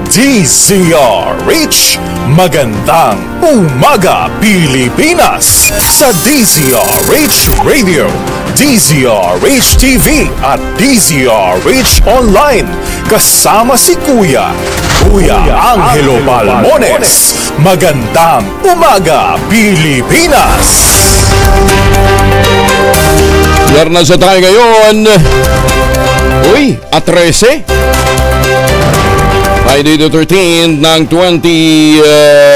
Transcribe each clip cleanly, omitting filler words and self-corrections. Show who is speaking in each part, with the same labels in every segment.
Speaker 1: DZRH, magandang umaga Pilipinas! Sa DZRH Radio, DZRH TV at DZRH Online, kasama si Kuya Angelo Balmones. Magandang umaga Pilipinas!
Speaker 2: Biyernes na tayo ngayon. Uy, at 13. Friday the 13th ng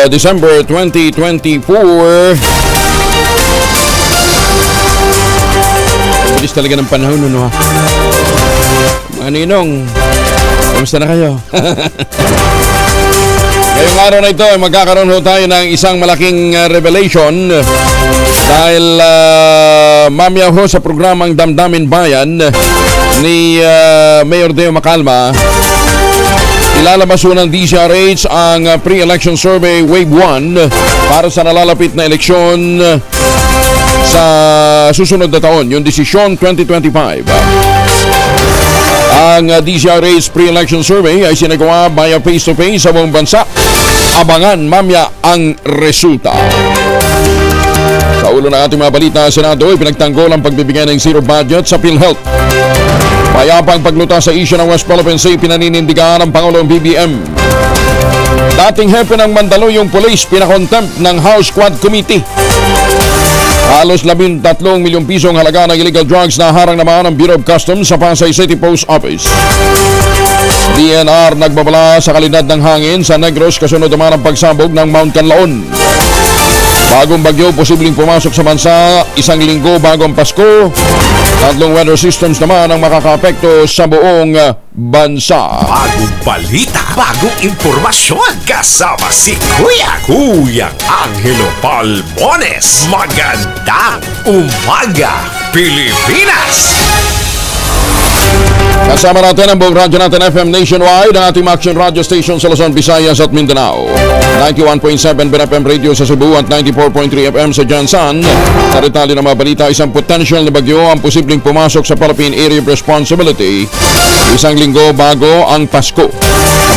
Speaker 2: December 2024. Bilis talaga ng panahon, no? Mga ninong, kamusta na kayo? Ngayong araw na ito ay magkakaroon ho tayo ng isang malaking revelation dahil mamaya ho sa programang Damdamin Bayan ni Mayor Deo Macalma, ilalabas ho ng DZRH ang pre-election survey Wave 1 para sa nalalapit na eleksyon sa susunod na taon, yung desisyon 2025. Ang DZRH pre-election survey ay sinagawa via face-to-face sa buong bansa. Abangan mamaya ang resulta. Sa ulo ng ating mga balita, Senado ay pinagtanggol ang pagbibigay ng zero budget sa PhilHealth. Payapang paglutas sa isyu ng West Philippine Sea, pinaninindigan ng Pangulong BBM. Dating hepe ng Mandaluyong Police, pinakontempt ng House Quad Committee. Halos 13 milyong pisong halaga ng illegal drugs na harang naman ng Bureau of Customs sa Pasay City Post Office. DNR nagbabala sa kalidad ng hangin sa Negros kasunod naman ang pagsabog ng Mount Canlaon. Bagong bagyo posibleng pumasok sa bansa isang linggo bago ang Pasko. Tatlong weather systems naman ang makakaapekto sa buong bansa.
Speaker 1: Bagong balita, bagong impormasyon, kasama si Kuya Angelo Balmones. Magandang umaga Pilipinas!
Speaker 2: Kasama natin ang buong radyo natin FM nationwide, ang ating action radio station sa Luzon, Visayas at Mindanao. 91.7 BNFM Radio sa Cebu at 94.3 FM sa Jansan. Naritali ng mga balita, isang potential na bagyo ang posibleng pumasok sa Philippine Area of Responsibility isang linggo bago ang Pasko.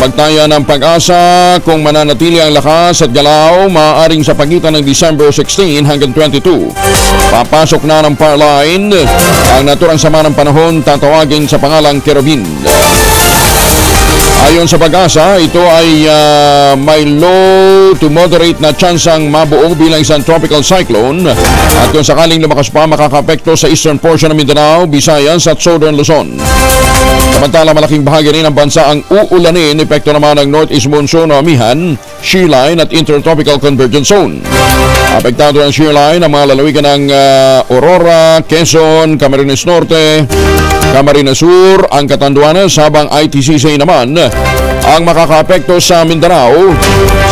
Speaker 2: Kabagtayan ng Pag-asa, kung mananatili ang lakas at galaw, maaaring sa pagitan ng December 16 hanggang 22. Papasok na ng power line. Ang naturang sama ng panahon tatawagin sa pangalang Kerubin. Ayon sa Pag-asa, ito ay may low to moderate na tsansang mabuo bilang isang tropical cyclone at kung sakaling lumakas pa, makakapekto sa eastern portion ng Mindanao, Visayas at southern Luzon. Samantala, malaking bahagi rin ng bansa ang uulanin, epekto naman ng northeast monsoon o amihan, shear line at intertropical convergence zone. Apektado ng shear line ang mga lalawigan ng Aurora, Quezon, Camarines Norte, Camarines Sur, ang Catanduanes, habang ITCC naman ang makakaapekto sa Mindanao,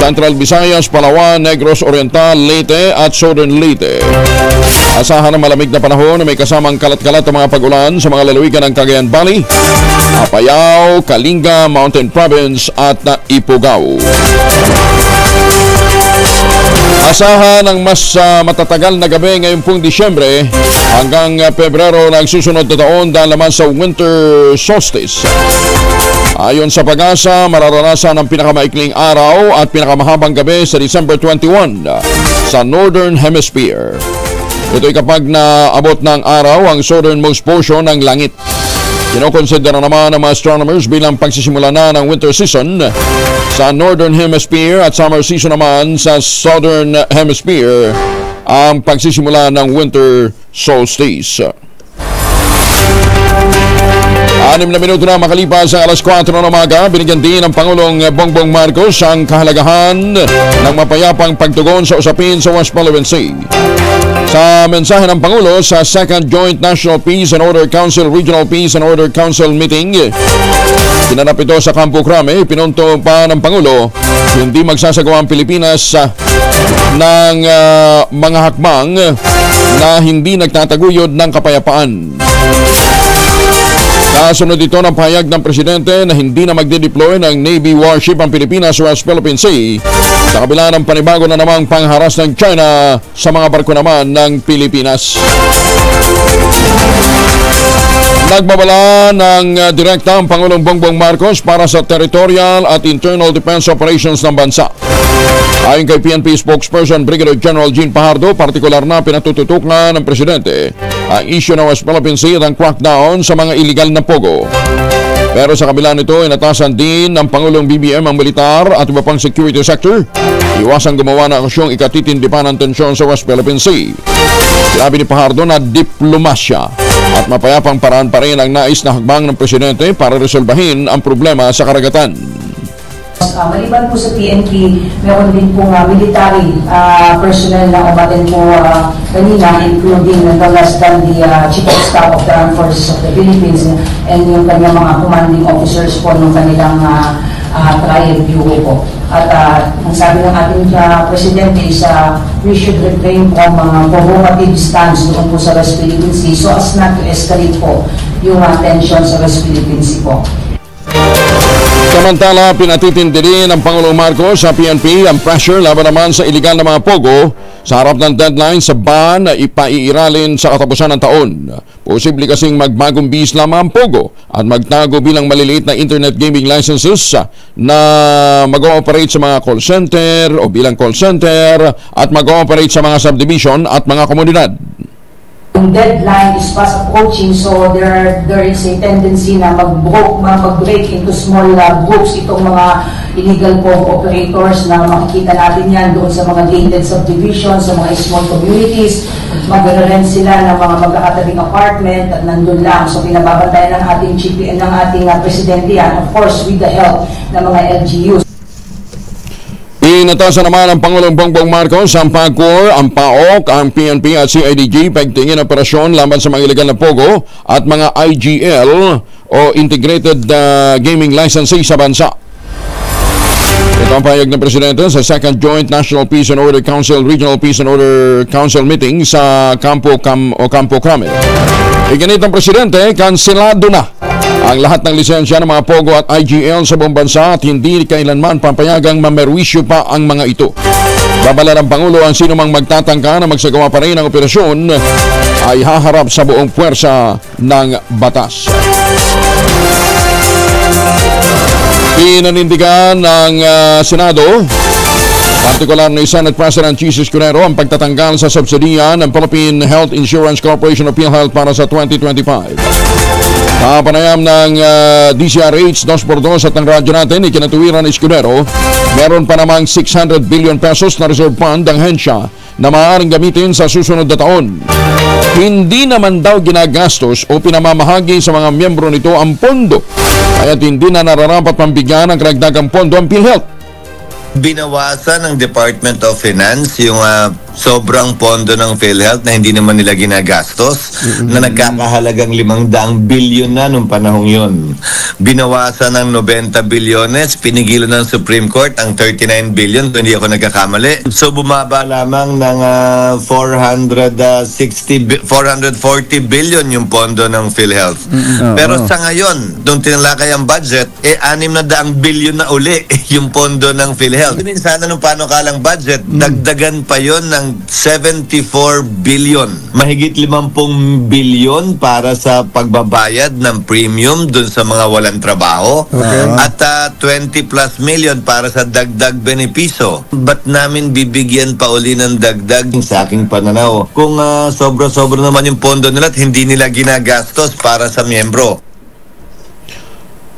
Speaker 2: Central Visayas, Palawan, Negros Oriental, Leyte at Southern Leyte. Asahan ng malamig na panahon na may kasamang kalat-kalat ng mga pag-ulan sa mga lalawigan ng Cagayan Valley, Apayao, Kalinga, Mountain Province at Ifugao. Asahan ng mas matatagal na gabi ngayong pong Disyembre hanggang Pebrero ng susunod na taon dahil naman sa winter solstice. Ayon sa Pag-asa, mararanasan ang pinakamaikling araw at pinakamahabang gabi sa December 21 sa Northern Hemisphere. Ito'y kapag naabot ng araw ang southernmost portion ng langit. Kinokonsidera naman ng mga astronomers bilang pagsisimula na ng winter season sa Northern Hemisphere at summer season naman sa Southern Hemisphere ang pagsisimula ng winter solstice. 6 na minuto na makalipas sa alas 4 ng umaga, binigyan din ng Pangulong Bongbong Marcos ang kahalagahan ng mapayapang pagtugon sa usapin sa West Philippine Sea. Sa mensahe ng Pangulo sa Second Joint National Peace and Order Council Regional Peace and Order Council Meeting, kinanap ito sa Campo Crame, pinunto pa ng Pangulo, hindi magsasagawa ang Pilipinas ng mga hakbang na hindi nagtataguyod ng kapayapaan. Kasunod ito ng pahayag ng Presidente na hindi na magde-deploy ng Navy warship ang Pilipinas sa West Philippine Sea sa kabila ng panibago na namang pangharas ng China sa mga barko naman ng Pilipinas. Nagbabala ng direkta ang Pangulong Bongbong Marcos para sa territorial at internal defense operations ng bansa. Ayon kay PNP spokesperson Brigadier General Jean Pajardo, partikular na pinatututok na ng Presidente ang issue ng West Philippine Sea at ang crackdown sa mga iligal na pogo. Pero sa kabila nito, inatasan din ng Pangulong BBM ang militar at iba pang security sector. Iwasang gumawa ng aksyong ikatitindi pa ng tensyon sa West Philippine Sea. Sinabi ni Pajardo na diplomasya at mapayapang paraan pa rin ang nais na hakbang ng Presidente para resolbahin ang problema sa karagatan.
Speaker 3: Maliban po sa PNP, meron din po military personnel na umaten po kanina, including no less than the Chief of Staff of the Armed Forces of the Philippines and yung kanyang mga commanding officers po ng kanilang triad bureau po. At ang sabi ng ating Presidente is we should refrain from provocative stance doon po sa West Philippine Sea so as not to escalate po yung tension sa West Philippine Sea po.
Speaker 2: Samantala, pinatitindi din ng Pangulong Marcos sa PNP ang pressure laban naman sa iligal na mga pogo sa harap ng deadline sa ban na ipaiiralin sa katapusan ng taon. Posible kasing magbagong bihis lamang ang pogo at magtago bilang maliliit na internet gaming licenses na mag-ooperate sa mga call center o bilang call center at mag-ooperate sa mga subdivision at mga komunidad.
Speaker 3: Yung deadline is fast approaching, so there is a tendency na mag-break into small groups itong mga illegal pong operators na makikita natin yan doon sa mga gated subdivisions, sa mga small communities. Mag-rent sila ng mga magkakatabing apartment at nandun lang. So pinababantayan ng ating Presidente yan, of course with the help ng mga LGUs.
Speaker 2: Inatasan naman ng Pangulong Bongbong Marcos ang PAGCOR, ang PAOK, ang PNP at CIDG pagtingin operasyon laban sa mga iligal na pogo at mga IGL o Integrated Gaming Licensee sa bansa. Ito ang pahayag ng Presidente sa Second Joint National Peace and Order Council Regional Peace and Order Council meeting sa Campo Crame. Iginit ng Presidente, kanselado na ang lahat ng lisensya ng mga pogo at IGL sa buong bansa at hindi kailanman papayagang mamerwisyo pa ang mga ito. Babala ng Pangulo ang sino mang magtatangka na magsagawa pa rin ng operasyon ay haharap sa buong puwersa ng batas. Pinanindigan ng Senado, partikular ni Senate President Jesus Cunero, ang pagtatanggal sa subsidiya ng Philippine Health Insurance Corporation o PhilHealth para sa 2025. Kapanayam ng DCRH 2x2 at ng radyo natin, ikinatuwiran ni Escudero, meron pa namang 600 billion pesos na reserve fund ang hensya na maaaring gamitin sa susunod na taon. Hindi naman daw ginagastos o pinamamahagi sa mga miyembro nito ang pondo, kaya't hindi na nararapat pambigyan ng karagdagang pondo ang PhilHealth.
Speaker 4: Binawasan ng Department of Finance yung sobrang pondo ng PhilHealth na hindi naman nila ginagastos na nagkakahalagang 500 billion na nung panahong yun. Binawasan ng 90 bilyones, pinigilan ng Supreme Court ang 39 billion, kung hindi ako nagkakamali. So bumaba lamang ng 440 billion yung pondo ng PhilHealth. Pero sa ngayon, nung tinalakay ang budget, 600 billion na uli yung pondo ng PhilHealth. Sana nung panukalang budget, dagdagan pa yon ng 74 billion. Mahigit 50 billion para sa pagbabayad ng premium dun sa mga walang trabaho. At 20 plus million para sa dagdag benepisyo. Ba't namin bibigyan pa uli ng dagdag sa aking pananaw? Kung sobra-sobra naman yung pondo nila at hindi nila ginagastos para sa miyembro.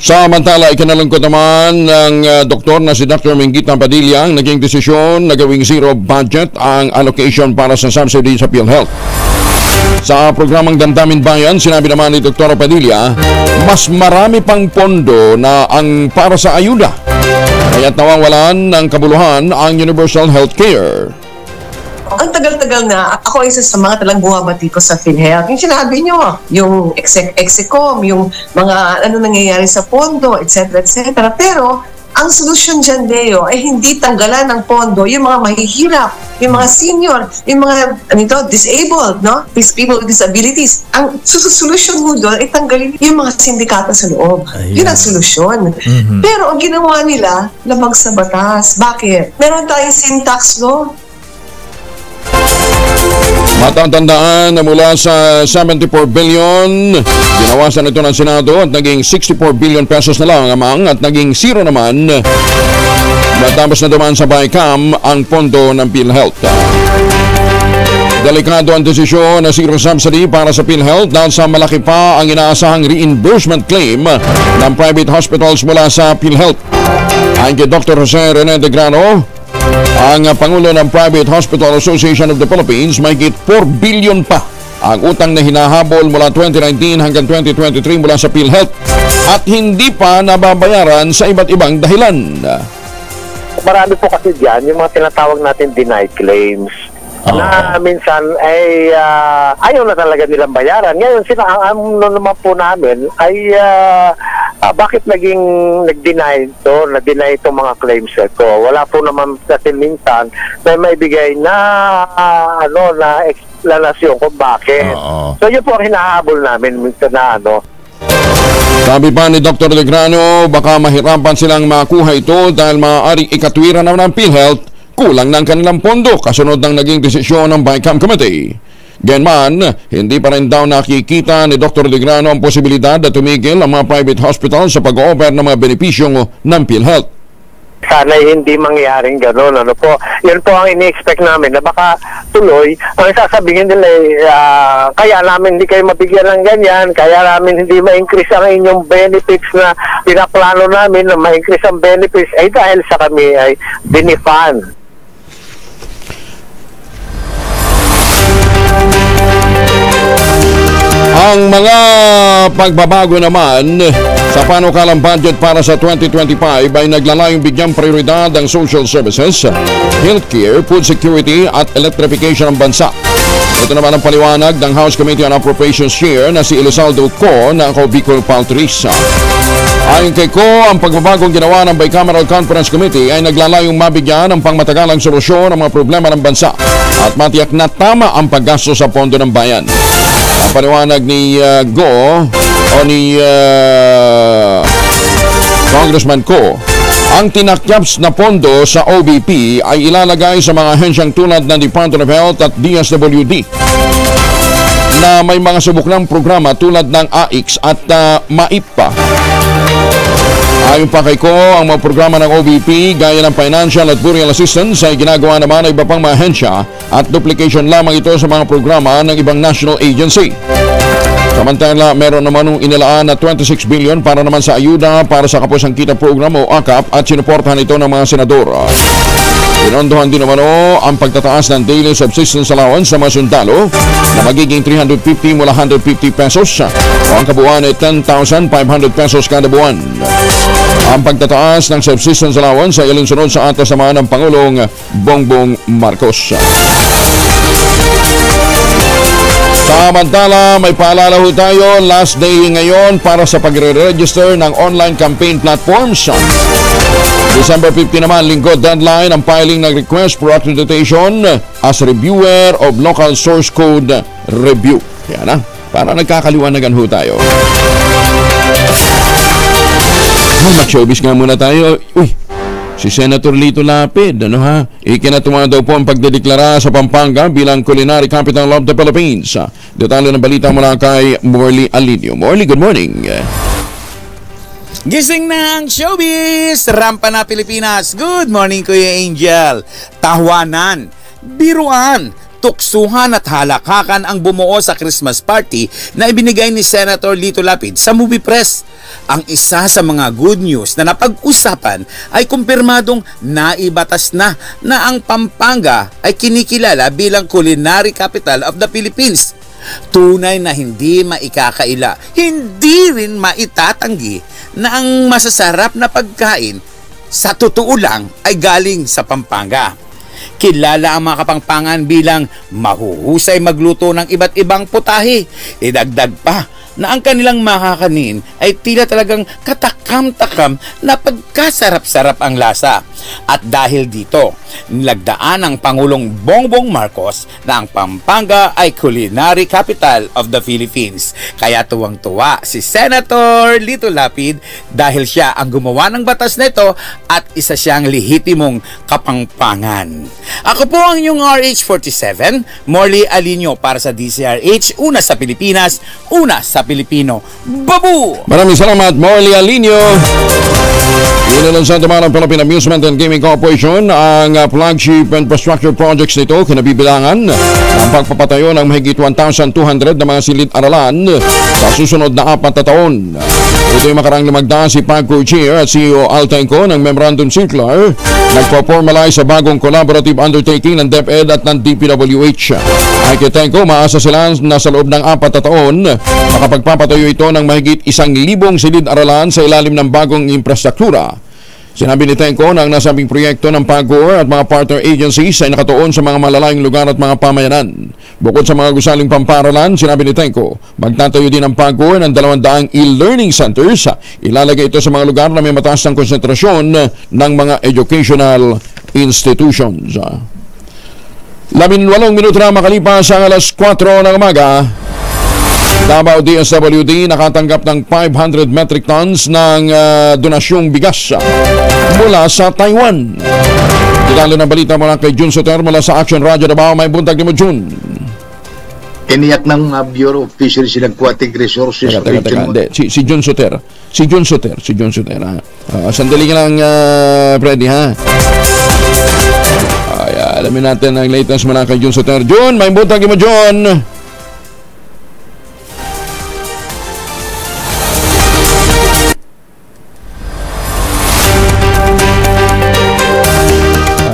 Speaker 2: Samantala, ikinalungkot naman ng doktor na si Dr. Mingita Padilla ang naging desisyon na gawing zero budget ang allocation para sa subsidy sa PhilHealth. Sa programang Damdamin Bayan, sinabi naman ni Dr. Padilla, mas marami pang pondo na ang para sa ayuda, kaya't nawawalan ng kabuluhan ang universal health care.
Speaker 5: Ang tagal-tagal na, ako isa sa mga talang bumabati ko sa PhilHealth. Yung sinabi nyo, yung execom, yung mga ano nangyayari sa pondo, etc. etc. Pero, ang solusyon dyan, Leo, ay hindi tanggalan ng pondo yung mga mahihirap, yung mga senior, yung mga disabled, no? These people with disabilities. Ang solusyon mo doon ay tanggalin yung mga sindikato sa loob. Yun ang solusyon. Pero ang ginawa nila, lamang sa batas. Bakit? Meron tayong sin tax law.
Speaker 2: Matatandaan na mula sa 74 billion, binawasan ito ng Senado at naging 64 billion pesos na lang amang at naging zero naman matapos na dumaan sa BICAM ang pondo ng PhilHealth. Delikado ang desisyon na zero subsidy para sa PhilHealth dahil sa malaki pa ang inaasahang reimbursement claim ng private hospitals mula sa PhilHealth. Ayon kay Dr. Jose Rene de Grano, ang Pangulo ng Private Hospital Association of the Philippines, may higit 4 billion pa ang utang na hinahabol mula 2019 hanggang 2023 mula sa PhilHealth at hindi pa nababayaran sa iba't ibang dahilan.
Speaker 6: Marami po kasi dyan yung mga tinatawag natin denied claims. Na minsan ay ayaw na talaga nilang bayaran. Ngayon, ano naman po namin ay bakit nag-deny itong mga claims ito. Wala po naman kasi minsan na maibigay na na explanasyon kung bakit. So yun po ang hinahabol namin minsan na
Speaker 2: Sabi pa ni Dr. Legrano, baka mahirapan silang makuha ito dahil maaaring ikatwiran naman ng PhilHealth kulang ng kanilang pondo kasunod ng naging desisyon ng BICAM Committee. Ganman, hindi pa rin daw nakikita ni Dr. Legrano ang posibilidad na tumigil ang mga private hospital sa pag-offer ng mga benepisyong ng PhilHealth.
Speaker 6: Sana hindi mangyaring gano'n. Yan po ang ini-expect namin na baka tuloy, ang sasabihin nila kaya namin hindi kayo mabigyan ng ganyan, kaya namin hindi ma-increase ang inyong benefits na pinaplano namin na ma-increase ang benefits ay dahil sa kami ay binifan.
Speaker 2: Ang mga pagbabago naman sa panukalang budget para sa 2025 ay naglalayong bigyang prioridad ang social services, healthcare, food security at electrification ng bansa. Ito naman ang paliwanag ng House Committee on Appropriations Chair na si Elizaldo Co na ako Bicol Paltrisa. Ayon kay Co, ang pagbabagong ginawa ng Bicameral Conference Committee ay naglalayong mabigyan ng pangmatagalang solusyon ng mga problema ng bansa at matiyak na tama ang paggasto sa pondo ng bayan. Ang paliwanag ni Congressman Co, ang tinakyaps na pondo sa OBP ay ilalagay sa mga ahensyang tulad ng Department of Health at DSWD na may mga subuklang programa tulad ng AIX at MAIPA. Ayon pa kay Ko, ang mga programa ng OBP gaya ng financial at burial assistance ay ginagawa naman ng iba pang mga ahensya at duplication lamang ito sa mga programa ng ibang national agency. Samantala, meron naman inilaan na 26 billion para naman sa ayuda para sa Kapusang Kita Program o AKAP at sinuportahan ito ng mga senador. Pinondohan din naman ang pagtataas ng daily subsistence allowance sa mga sundalo na magiging 350 mula 150 pesos o ang kabuuan ay 10,500 pesos kada buwan. Ang pagtataas ng subsistence allowance ay alinsunod sa atas naman ng Pangulong Bongbong Marcos. Samantala, may paalala ho tayo, last day ngayon para sa pagre-register ng online campaign platforms. December 15 naman, linggo deadline ang filing ng request for accreditation as reviewer of local source code review. Yan na, para nagkakaliwanagan ho tayo. Mag-showbiz nga muna tayo. Uy, si Senator Lito Lapid, ikinatuwa daw po ang pagdedeklara sa Pampanga bilang culinary capital of the Philippines. Detalye ng balita mula kay Morley Alinio. Morley, good morning.
Speaker 7: Gising na ang showbiz! Rampa na Pilipinas! Good morning, Kuya Angel! Tawanan, biruan, tuksuhan at halakakan ang bumuo sa Christmas party na ibinigay ni Senator Lito Lapid sa Movie Press. Ang isa sa mga good news na napag-usapan ay kumpirmadong naibatas na ang Pampanga ay kinikilala bilang culinary capital of the Philippines. Tunay na hindi maikakaila, hindi rin maitatanggi na ang masasarap na pagkain sa totoo lang ay galing sa Pampanga. Kilala ang mga Kapampangan bilang mahuhusay magluto ng iba't ibang putahe. Idagdag pa na ang kanilang makakanin ay tila talagang katakam-takam na pagkasarap-sarap ang lasa. At dahil dito, nilagdaan ng Pangulong Bongbong Marcos na ang Pampanga ay culinary capital of the Philippines. Kaya tuwang-tuwa si Senator Lito Lapid dahil siya ang gumawa ng batas nito at isa siyang lehitimong kapangpangan. Ako po ang inyong RH47, Morley Alinio para sa DCRH, una sa Pilipinas, una sa Pilipino. Babu!
Speaker 2: Maraming salamat, Morley Alinio. Yun sa Philippine Amusement and Gaming Corporation ang flagship infrastructure projects nito kinabibilangan ng pagpapatayo ng mahigit 1,200 na mga silid-aralan sa susunod na 4 na taon. Ito yung makarang lumagda si PAGCOR Chair at CEO Altenco ng Memorandum Circular nagpo-formalize sa bagong collaborative undertaking ng DepEd at ng DPWH. Ay Tenco, maasa sila na sa loob ng 4 na taon makapagpapatayo ito ng mahigit 1,000 silid-aralan sa ilalim ng bagong infrastruktura. Sinabi ni Tenco na ang nasabing proyekto ng PAGCOR at mga partner agencies ay nakatuon sa mga malalayong lugar at mga pamayanan. Bukod sa mga gusaling pamparalan, sinabi ni Tenco, magtatayo din ang PAGCOR ng 200 e-learning centers. Ilalagay ito sa mga lugar na may mataas ng konsentrasyon ng mga educational institutions. 18 minuto na makalipas ang alas 4 ng umaga. Davao DSWD nakatanggap ng 500 metric tons ng donasyong bigas mula sa Taiwan. Detalye ng balita mula kay Jun Soter mula sa Action Radio Davao. May buntag ni mo, Jun.
Speaker 8: Iniyak ng Bureau of Fisheries and Aquatic Resources.
Speaker 2: Teka. Si Jun Soter. Si Jun Soter. Sandali ka lang, Freddy, ha? Alamin natin ang latest mula kay Jun Soter. Jun, may buntag ni mo, Jun.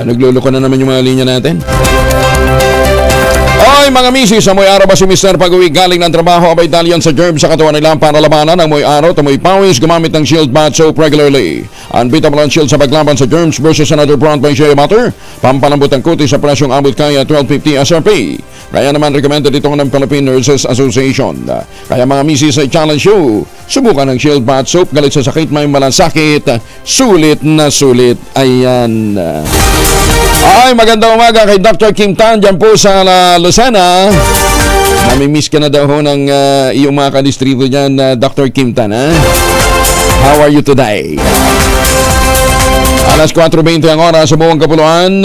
Speaker 2: Nagluloko na naman yung mga linya natin. Oy mga misis, amoy araw ba si Mr. Pag-uwi galing ng trabaho abay dalian sa germ sa katawan nila para labanan ang amoy araw at amoy pawis gumamit ng Shield Bath Soap regularly. Unbeatable ang Shield sa paglaban sa germs versus another brand by Shea Butter. Pampalambot ang kutis sa presyong abot kaya 12.50 SRP. Kaya naman recommended ito ng Philippine Nurses Association. Kaya mga misis ay challenge you. Subukan ng Shield Bath Soap, galit sa sakit may malasakit. Sulit na sulit. Ayan. Ay, magandang umaga kay Dr. Kim Tan dyan po sa Lucena. Nami-miss ka na daw ho ng iyong mga kadistribo dyan, Dr. Kim Tan, ha? How are you today? Alas 4:20 ang oras sa buong Kapuluan.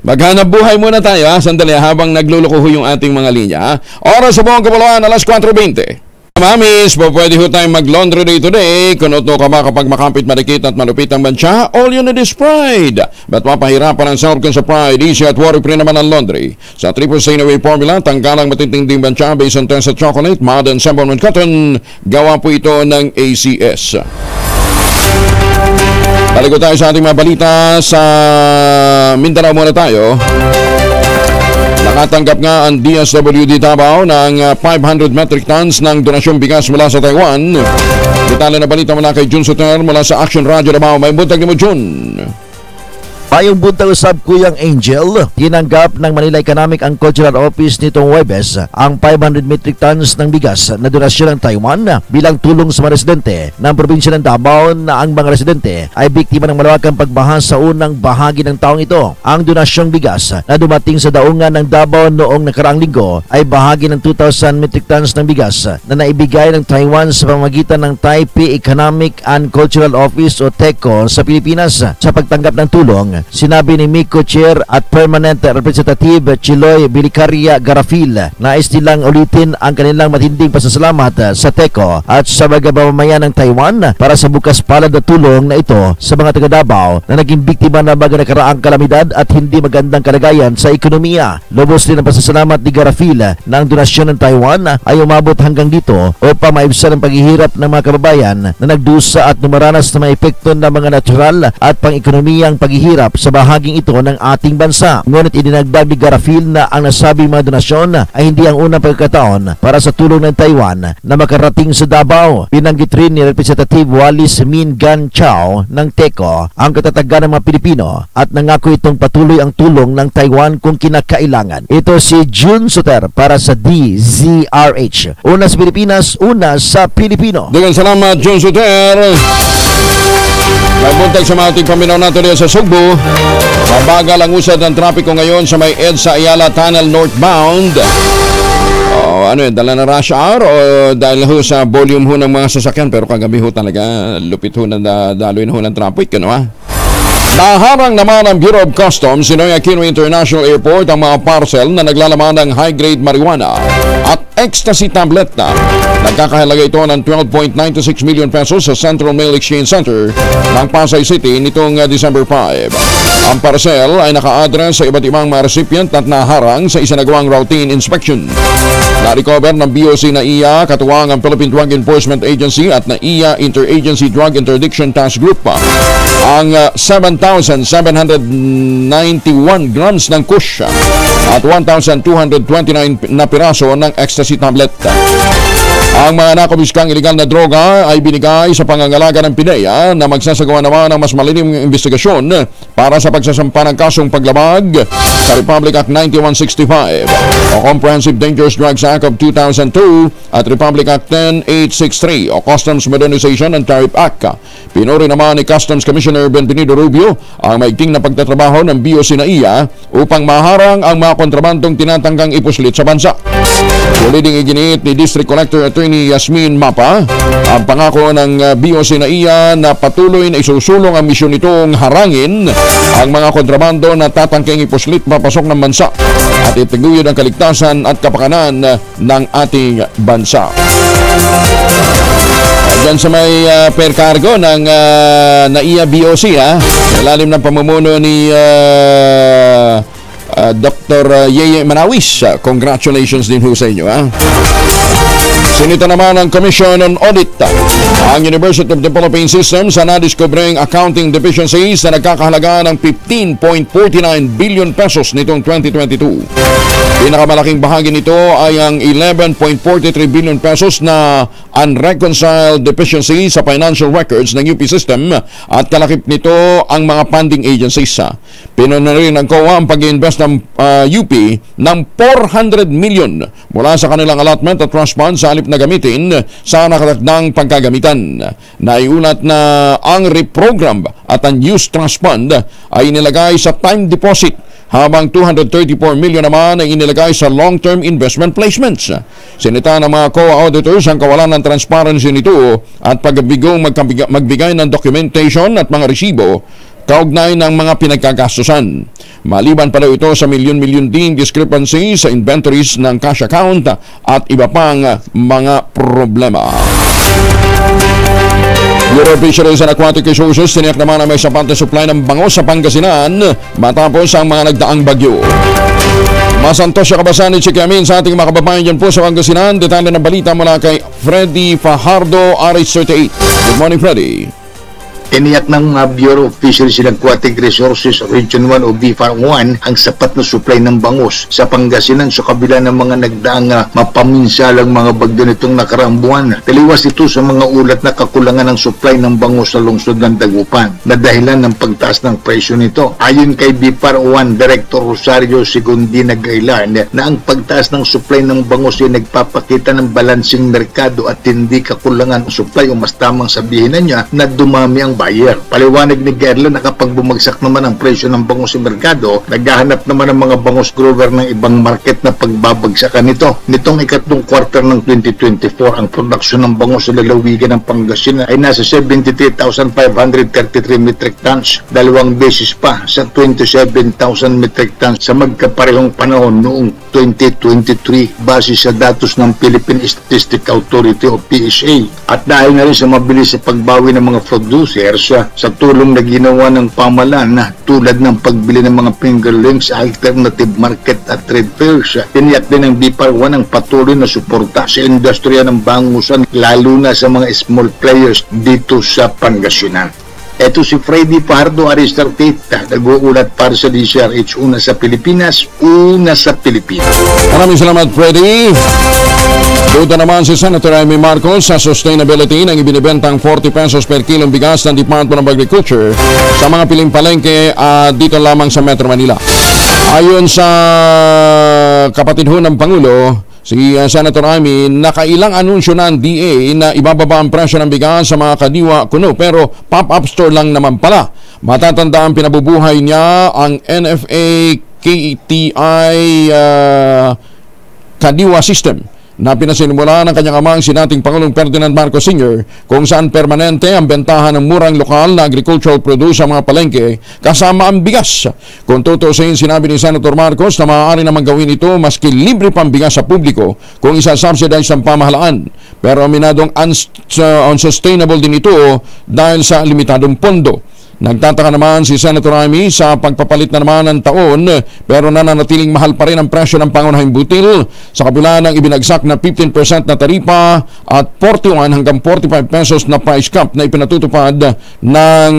Speaker 2: Maghanap buhay muna tayo, ha? Sandali habang nagluloko ho yung ating mga linya, ha? Oras sa buong Kapuluan, alas 4:20. Mamis, pwede ho tayong mag-laundry day today. Kunot ka ba kapag makapit, marikit at malupit ang bansya? All you need is Pride. Ba't mapahirapan ang self-con sa Pride? Easy at worry-free naman ang laundry. Sa Triple Stain Away Formula, tanggalang matitinding bansya based on test sa chocolate, modern semblance cotton. Gawa po ito ng ACS. Balik ko tayo sa ating mga balita sa Mindanao muna tayo. Nakatanggap nga ang DSWD Davao ng 500 metric tons ng donasyong bigas mula sa Taiwan. Detalye na balita mula kay Jun Soter mula sa Action Radio Davao. May buntag ni mo, Jun.
Speaker 9: Mayong buntag usab Kuyang Angel, tinanggap ng Manila Economic and Cultural Office nitong Huwebes ang 500 metric tons ng bigas na donasyon ng Taiwan bilang tulong sa mga residente ng probinsya ng Davao na ang mga residente ay biktima ng malawakang pagbaha sa unang bahagi ng taong ito. Ang donasyong bigas na dumating sa daungan ng Davao noong nakaraang linggo ay bahagi ng 2,000 metric tons ng bigas na naibigay ng Taiwan sa pamamagitan ng Taipei Economic and Cultural Office o TECO sa Pilipinas. Sa pagtanggap ng tulong, sinabi ni Miko Chair at Permanent Representative Chiloy Bilicaria Garafil na nilang ulitin ang kanilang matinding pasasalamat sa TECO at sa mga mamamayan ng Taiwan para sa bukas palad na tulong na ito sa mga taga Davao na naging biktima ng mga nakaraang kalamidad at hindi magandang kalagayan sa ekonomiya. Lubos din ang pasasalamat ni Garafil na ang donasyon ng Taiwan ay umabot hanggang dito upang maibsan ang paghihirap ng mga kababayan na nagdusa at numaranas na mga epekto ng mga natural at pang-ekonomiyang paghihirap hirap sa bahaging ito ng ating bansa. Ngunit idinagdag ni Garafil na ang nasabing mga donasyon ay hindi ang unang pagkakataon para sa tulong ng Taiwan na makarating sa Davao. Binanggit rin ni Representative Wallis Min Gan Chao ng TECO ang katatagan ng mga Pilipino at nangako itong patuloy ang tulong ng Taiwan kung kinakailangan. Ito si June Soter para sa DZRH. Una sa Pilipinas, una sa Pilipino.
Speaker 2: Dengan salamat, June Soter. May buntag sa mga ating paminaw natin rin sa Sugbo. Mabagal ang usad ng trapiko ngayon sa may EDSA Ayala Tunnel northbound. Ano yun, dala na rush hour o dahil ho sa volume ho ng mga sasakyan, pero kagabi ho talaga lupit ho na daloy na ho ng traffic, ano ha? Naharang naman ang Bureau of Customs Ninoy Aquino International Airport ang mga parcel na naglalaman ng high-grade marijuana at ecstasy tablet na nagkakahalaga ito ng 12.96 million pesos sa Central Mail Exchange Center ng Pasay City nitong December 5. Ang parcel ay naka-address sa iba't ibang mga recipient at naharang sa isinagawang routine inspection. Na-recover ng BOC na iya katuwang ang Philippine Drug Enforcement Agency at na iya Interagency Drug Interdiction Task Group ang 7,791 grams ng kush at 1,229 na piraso ng ecstasy tablet. Ang mga nakumiskang iligal na droga ay binigay sa pangangalaga ng PIDEA na magsasagawa naman ng mas malinim investigasyon para sa pagsasampa ng kasong paglabag sa Republic Act 9165 o Comprehensive Dangerous Drugs Act of 2002 at Republic Act 10863 o Customs Modernization and Tariff Act. Pinuri naman ni Customs Commissioner Benvenido Rubio ang maigting na pagtatrabaho ng BOC na iya upang maharang ang mga kontrabandong tinatanggang ipuslit sa bansa. Uliting iginiit ni District Collector Attorney Yasmin Mapa ang pangako ng BOC na iya na patuloy na isusulong ang misyon nitong harangin ang mga kontrabando na tatangkeng ipuslit papasok ng bansa at itiguyod ang kaligtasan at kapakanan ng ating bansa. Diyan sa may per cargo ng NAIA BOC ilalim ng pamumuno ni Dr. Yeye Manawis. Congratulations din ho sa inyo. Sinita naman ang Commission on Audit ang University of the Philippine Systems sa nadiskubreng accounting deficiencies na nagkakahalaga ng 15.49 billion pesos nitong 2022. Pinakamalaking bahagi nito ay ang 11.43 billion pesos na unreconciled deficiency sa financial records ng UP system at kalakip nito ang mga funding agencies. Pinuna rin ng COA ang pag-invest ng UP ng 400 million mula sa kanilang allotment at trust fund sa halip na gamitin sa nakatakdang pagkagamitan. Naiulat na ang reprogram at ang used trust fund ay inilagay sa time deposit habang 234 million naman ay inilagay sa long-term investment placements. Sinita ng mga COA auditors ang kawalan ng transparency nito at pagbigong magbigay ng documentation at mga resibo kaugnay ng mga pinagkagastusan. Maliban pa daw ito sa milyon-milyon din discrepancy sa inventories ng cash account at iba pang mga problema. Bureau of Fisheries and Aquatic Resources tiniyak naman na may sapat na supply ng bangos sa Pangasinan matapos ang mga nagdaang bagyo. Masantos siya kabasan ni Chikiamin sa ating mga kababayan dyan po sa Pangasinan. Detalye ng balita mula kay Freddy Fajardo, RH38. Good morning, Freddy.
Speaker 8: Tiniyak ng Bureau of Fisheries and Aquatic Resources Region 1 o BFAR-1 ang sapat na supply ng bangus sa Pangasinan sa kabila ng mga nagdaang mapaminsalang mga bagyo nitong nakaraang buwan. Taliwas ito sa mga ulat na kakulangan ng supply ng bangus sa lungsod ng Dagupan na dahilan ng pagtaas ng presyo nito. Ayon kay BFAR-1 Director Rosario Segundina Gailan na ang pagtaas ng supply ng bangus ay nagpapakita ng balansing merkado at hindi kakulangan ng supply o mas tamang sabihin na niya na dumami ang buyer. Paliwanag ni Gerla na kapag bumagsak naman ang presyo ng bangus sa merkado, naghahanap naman ang mga bangus grower ng ibang market na pagbabagsakan nito. Nitong ikatlong quarter ng 2024, ang produksyon ng bangus sa lalawigan ng Pangasinan ay nasa 73,533 metric tons, dalawang beses pa sa 27,000 metric tons sa magkaparehong panahon noong 2023 base sa datos ng Philippine Statistics Authority o PSA. At dahil na rin sa mabilis sa pagbawi ng mga producers sa tulong na ginawa ng pamahalaan na tulad ng pagbili ng mga fingerlings sa alternative market at trade fairs, tiniyak din ng BFAR-1 ang patuloy na suporta sa industriya ng bangusan lalo na sa mga small players dito sa Pangasinan. Ito si Freddy Pardo Aristartita, nag-uulat para sa DCRH, una sa Pilipinas.
Speaker 2: Maraming salamat, Freddy. Duda naman si Senator Amy Marcos sa sustainability ng ibinibentang 40 pesos per kilong bigas ng Department of Agriculture sa mga piling palengke dito lamang sa Metro Manila. Ayon sa kapatid ho ng Pangulo, si Senator Amy, nakailang anunsyo ng DA na ibababa ang presyo ng bigas sa mga kadiwa kuno, pero pop-up store lang naman pala. Matatandaan pinabubuhay niya ang NFA KTI Kadiwa System na pinasinimula ng kanyang amang si dating Pangulong Ferdinand Marcos Sr. kung saan permanente ang bentahan ng murang lokal na agricultural produce sa mga palengke kasama ang bigas. Kung tutusin, sinabi ni Senator Marcos na maaari naman gawin ito maski libre pang bigas sa publiko kung isa-subsidize ang pamahalaan. Pero aminadong unsustainable din ito dahil sa limitadong pondo. Nagtataka naman si Senator Amy sa pagpapalit na naman ng taon pero nananatiling mahal pa rin ang presyo ng pangunahing butil sa kabila ng ibinagsak na 15% na taripa at 41 hanggang 45 pesos na price cap na ipinatutupad ng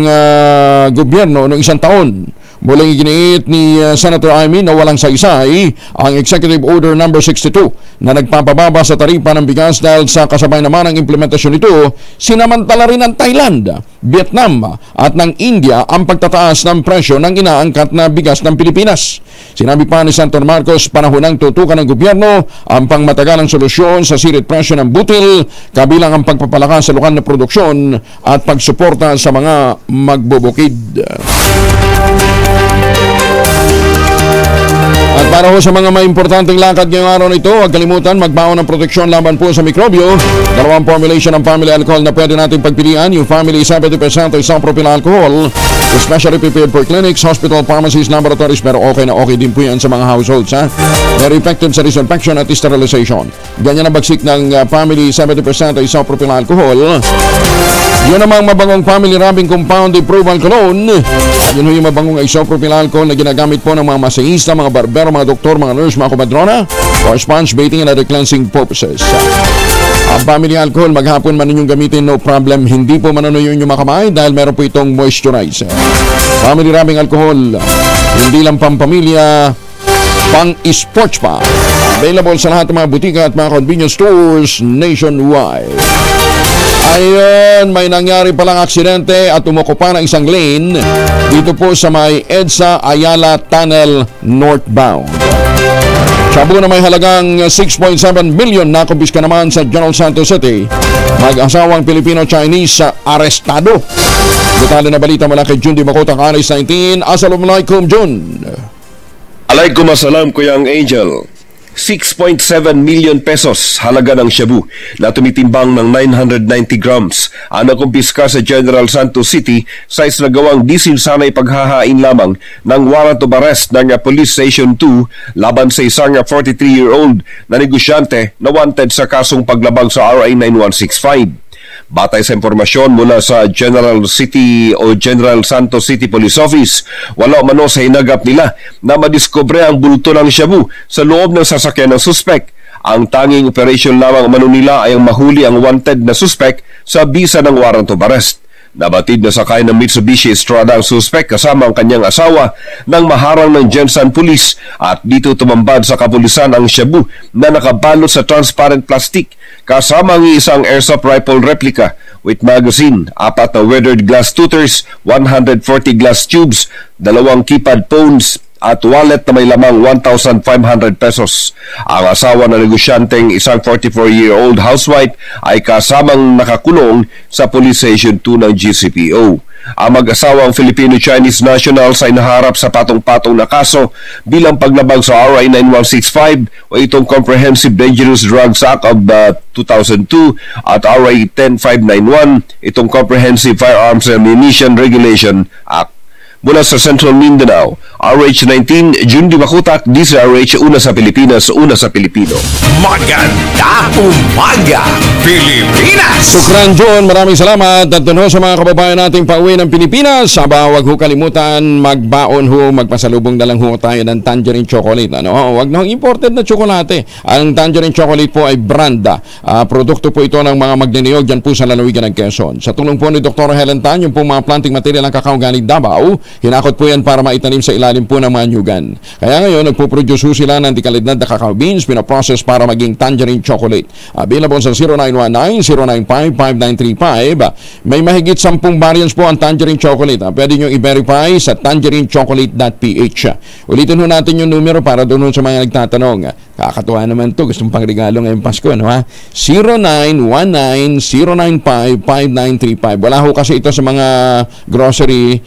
Speaker 2: gobyerno noong isang taon. Muling iginiit ni Senator Amy na walang saysay ang Executive Order No. 62 na nagpapababa sa taripa ng bigas dahil sa kasabay naman ang implementasyon nito, sinamantala rin ng Thailand, Vietnam at ng India ang pagtataas ng presyo ng inaangkat na bigas ng Pilipinas. Sinabi pa ni Senator Marcos, panahon ng tutukan ng gobyerno ang pangmatagalang solusyon sa sirit presyo ng butil, kabilang ang pagpapalakas sa lokal na produksyon at pagsuporta sa mga magbubukid. At para ho sa mga may importanteng lakad ngayong araw na ito, huwag kalimutan magbaon ng proteksyon laban po sa mikrobyo. Dalawang formulation ng family alcohol na pwede natin pagpilian, yung family 70% isopropyl alcohol, especially prepared for clinics, hospital, pharmacies, laboratories, pero okay na okay din po yan sa mga households. Very effective sa disinfection at sterilization. Ganyan ang bagsik ng family 70% isopropyl alcohol. Yun namang mabangong family rubbing compound approval cologne. Yun yung mabangong isopropyl alcohol na ginagamit po ng mga masahista, mga barbero, mga doktor, mga nurse, mga kumadrona for sponge bathing and other cleansing purposes. Ang family alcohol, maghapon man ninyong gamitin, no problem. Hindi po mananuyo yung makamay dahil meron po itong moisturizer. Family rubbing alcohol, hindi lang pampamilya, pang-sports pa. Available sa lahat ng mga butika at mga convenience stores nationwide. Ayun, may nangyari palang aksidente at umuko pa ng isang lane dito po sa may EDSA Ayala Tunnel northbound. Shabu na may halagang 6.7 million na kumpiska naman sa General Santos City. Mag-asawang Pilipino-Chinese arestado. Detalye na balita mula kay Jun Di Makota, Aris 19. Assalamualaikum, Jun.
Speaker 10: Alaikum assalam, Kuyang Angel. 6.7 million pesos halaga ng shabu na tumitimbang ng 990 grams ang nakumpiska sa General Santos City sa isnagawang disinsanay paghahain lamang ng warrant of arrest ng Police Station 2 laban sa isang 43-year-old na negosyante na wanted sa kasong paglabag sa RA 9165. Batay sa impormasyon mula sa General Santos City Police Office, wala umano sa hinagap nila na madiskubre ang bulto ng shabu sa loob ng sasakyan ng suspect. Ang tanging operation lamang umano nila ay ang mahuli ang wanted na suspect sa bisa ng warrant of arrest. Nabatid na sakay ng Mitsubishi Estrada ang suspect kasama ang kanyang asawa nang maharang ng Gensan Police at dito tumambad sa kapulisan ang shabu na nakabalot sa transparent plastic kasama ang isang airsoft rifle replica with magazine, 4 na weathered glass tooters, 140 glass tubes, 2 keypad phones at wallet na may lamang 1,500 pesos. Ang asawa na negosyanteng isang 44-year-old housewife ay kasamang nakakulong sa Police Station 2 ng GCPO. Ang mag-asawang Filipino-Chinese nationals ay naharap sa patong-patong na kaso bilang paglabag sa RA 9165 o itong Comprehensive Dangerous Drugs Act of 2002 at RA 10591 itong Comprehensive Firearms and Ammunition Regulation Act. Mula sa Central Mindanao, RH19, June Di Makutak, DZRH, una sa Pilipinas, una sa Pilipino.
Speaker 1: Magandang umaga, Pilipinas!
Speaker 2: Sukran John, maraming salamat at doon ho sa mga kababayan nating pauwi ng Pilipinas. Huwag ho kalimutan, magbaon ho, magpasalubong na lang ho tayo ng tangerine chocolate. Huwag na ho imported na tsokolate. Ang tangerine chocolate po ay brand. Produkto po ito ng mga magniniyog dyan po sa lalawigan ng Quezon. Sa tulong po ni Dr. Helen Tan, yung po mga planting material ng kakao galing Davao, hinakot po yan para maitanim sa ilalim po ng mga nyugan. Kaya ngayon, nagpo-produce ho sila ng tikalidad na cacao beans, pinaprocess para maging tangerine chocolate. Available sa 0919-095-5935. May mahigit 10 variants po ang tangerine chocolate. Pwede nyo i-verify sa tangerinechocolate.ph. Ulitin ho natin yung numero para doon sa mga nagtatanong. Kakatuwa naman to, gustong pang regalo ngayong Pasko, 0919-095-5935. Wala ho kasi ito sa mga grocery,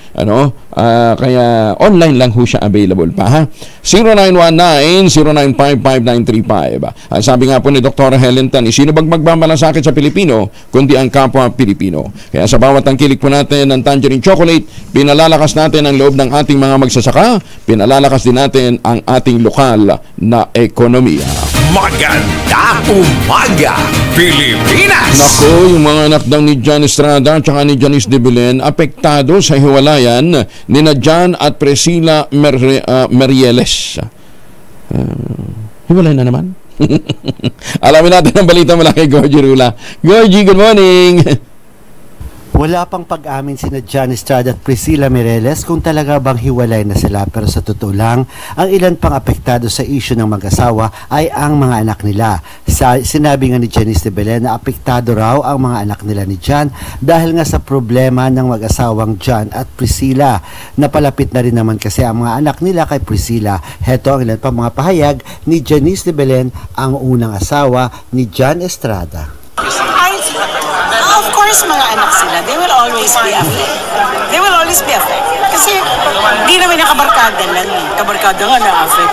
Speaker 2: kaya online lang ho siya available pa, ha? 0919-095-5935. Sabi nga po ni Dr. Helen Tan, sino bang magmamalasakit sa Pilipino kundi ang kapwa Pilipino? Kaya sa bawat tangkilik po natin ng tangerine chocolate, pinalalakas natin ang loob ng ating mga magsasaka, pinalalakas din natin ang ating lokal na ekonomiya.
Speaker 1: Magandang umaga, Pilipinas!
Speaker 2: Nako, yung mga anak daw ni Jan Estrada at ni Janice de Belen apektado sa hiwalayan ni Jan at Priscilla Merieles. Hiwalay na naman. Alamin natin ang balita mula kay Gorgie Rula. Gorgie, good morning!
Speaker 11: Wala pang pag-amin sina Jan Estrada at Priscilla Mireles kung talaga bang hiwalay na sila, pero sa totoo lang, ang ilan pang apektado sa issue ng mag-asawa ay ang mga anak nila. Sinabi nga ni Janice de Belen na apektado raw ang mga anak nila ni Jan dahil nga sa problema ng mag-asawang Jan at Priscilla. Napalapit na rin naman kasi ang mga anak nila kay Priscilla. Heto ang ilan pang mga pahayag ni Janice de Belen, ang unang asawa ni Jan Estrada.
Speaker 12: Of course, mga anak sila, they will always be affected. They will always be affected. Kasi di namin nakabarkada lang. Kabarkada nga na-affect.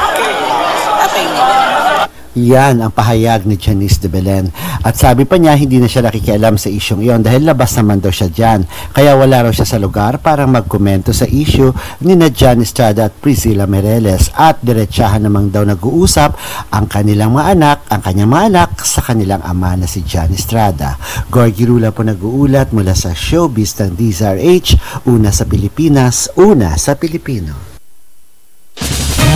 Speaker 12: Atay nila.
Speaker 11: Yan ang pahayag ni Janice de Belen. At sabi pa niya, hindi na siya nakikialam sa isyong iyon dahil labas naman daw siya dyan. Kaya wala raw siya sa lugar para magkomento sa issue ni Jan Estrada at Priscilla Mireles. At diretsahan namang daw nag-uusap ang kanilang mga anak, ang kanyang mga anak sa kanilang ama na si Jan Estrada. Gorgie Rula po nag-uulat mula sa showbiz ng DZRH, una sa Pilipinas, una sa Pilipino.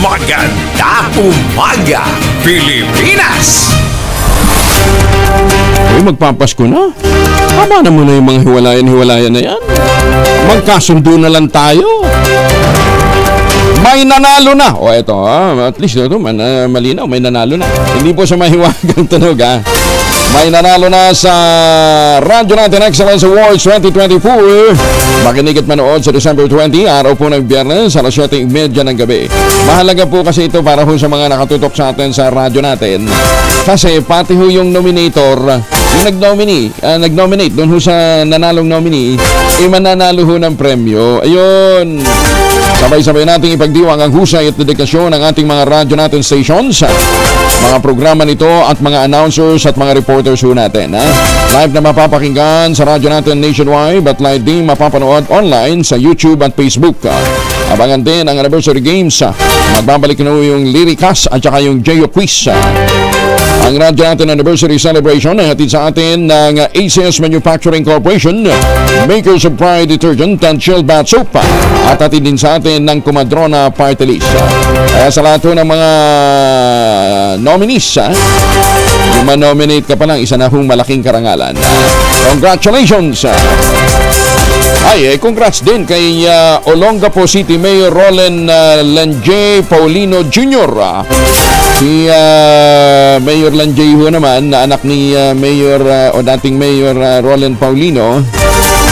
Speaker 1: Magandang umaga, Pilipinas!
Speaker 2: Uy, magpapasko na. Tama na muna yung mga hiwalayan na yan. Magkasundo na lang tayo. May nanalo na. O eto, at least ito, malinaw, may nanalo na. Hindi po sa mahiwagang tunog, May nanalo na sa Radyo Natin Excellence Awards 2024. Makinig at manood sa December 20, araw po ng Biyernes, alas 7:30 ng gabi. Mahalaga po kasi ito para po sa mga nakatutok sa atin sa radyo natin. Kasi pati ho yung nominator, yung nag-nominate doon ho sa nanalong nominee, mananalo ho ng premyo. Ayun. Sabay-sabay nating ipagdiwang ang husay at dedikasyon ng ating mga radyo natin stations, mga programa nito at mga announcers at mga reporters ho natin. Live na mapapakinggan sa radyo natin nationwide at live din mapapanood online sa YouTube at Facebook. Abangan din ang anniversary games. Magbabalik na yung Lyricas at saka yung J.O. Quiz. Ang radyo natin anniversary celebration ay hatid sa atin ng ACS Manufacturing Corporation, makers of Pride Detergent and Chill Bath Soap, at hatid din sa atin ng Comadrona Party List. Kaya sa lahat ng mga nominees, yung ma-nominate ka pa lang, isa na hong malaking karangalan. Congratulations! Congrats din kay Olongapo City Mayor Roland Lanjay Paulino Jr. Si Mayor Lanjay ho naman, na anak ni Mayor o dating Mayor Roland Paulino,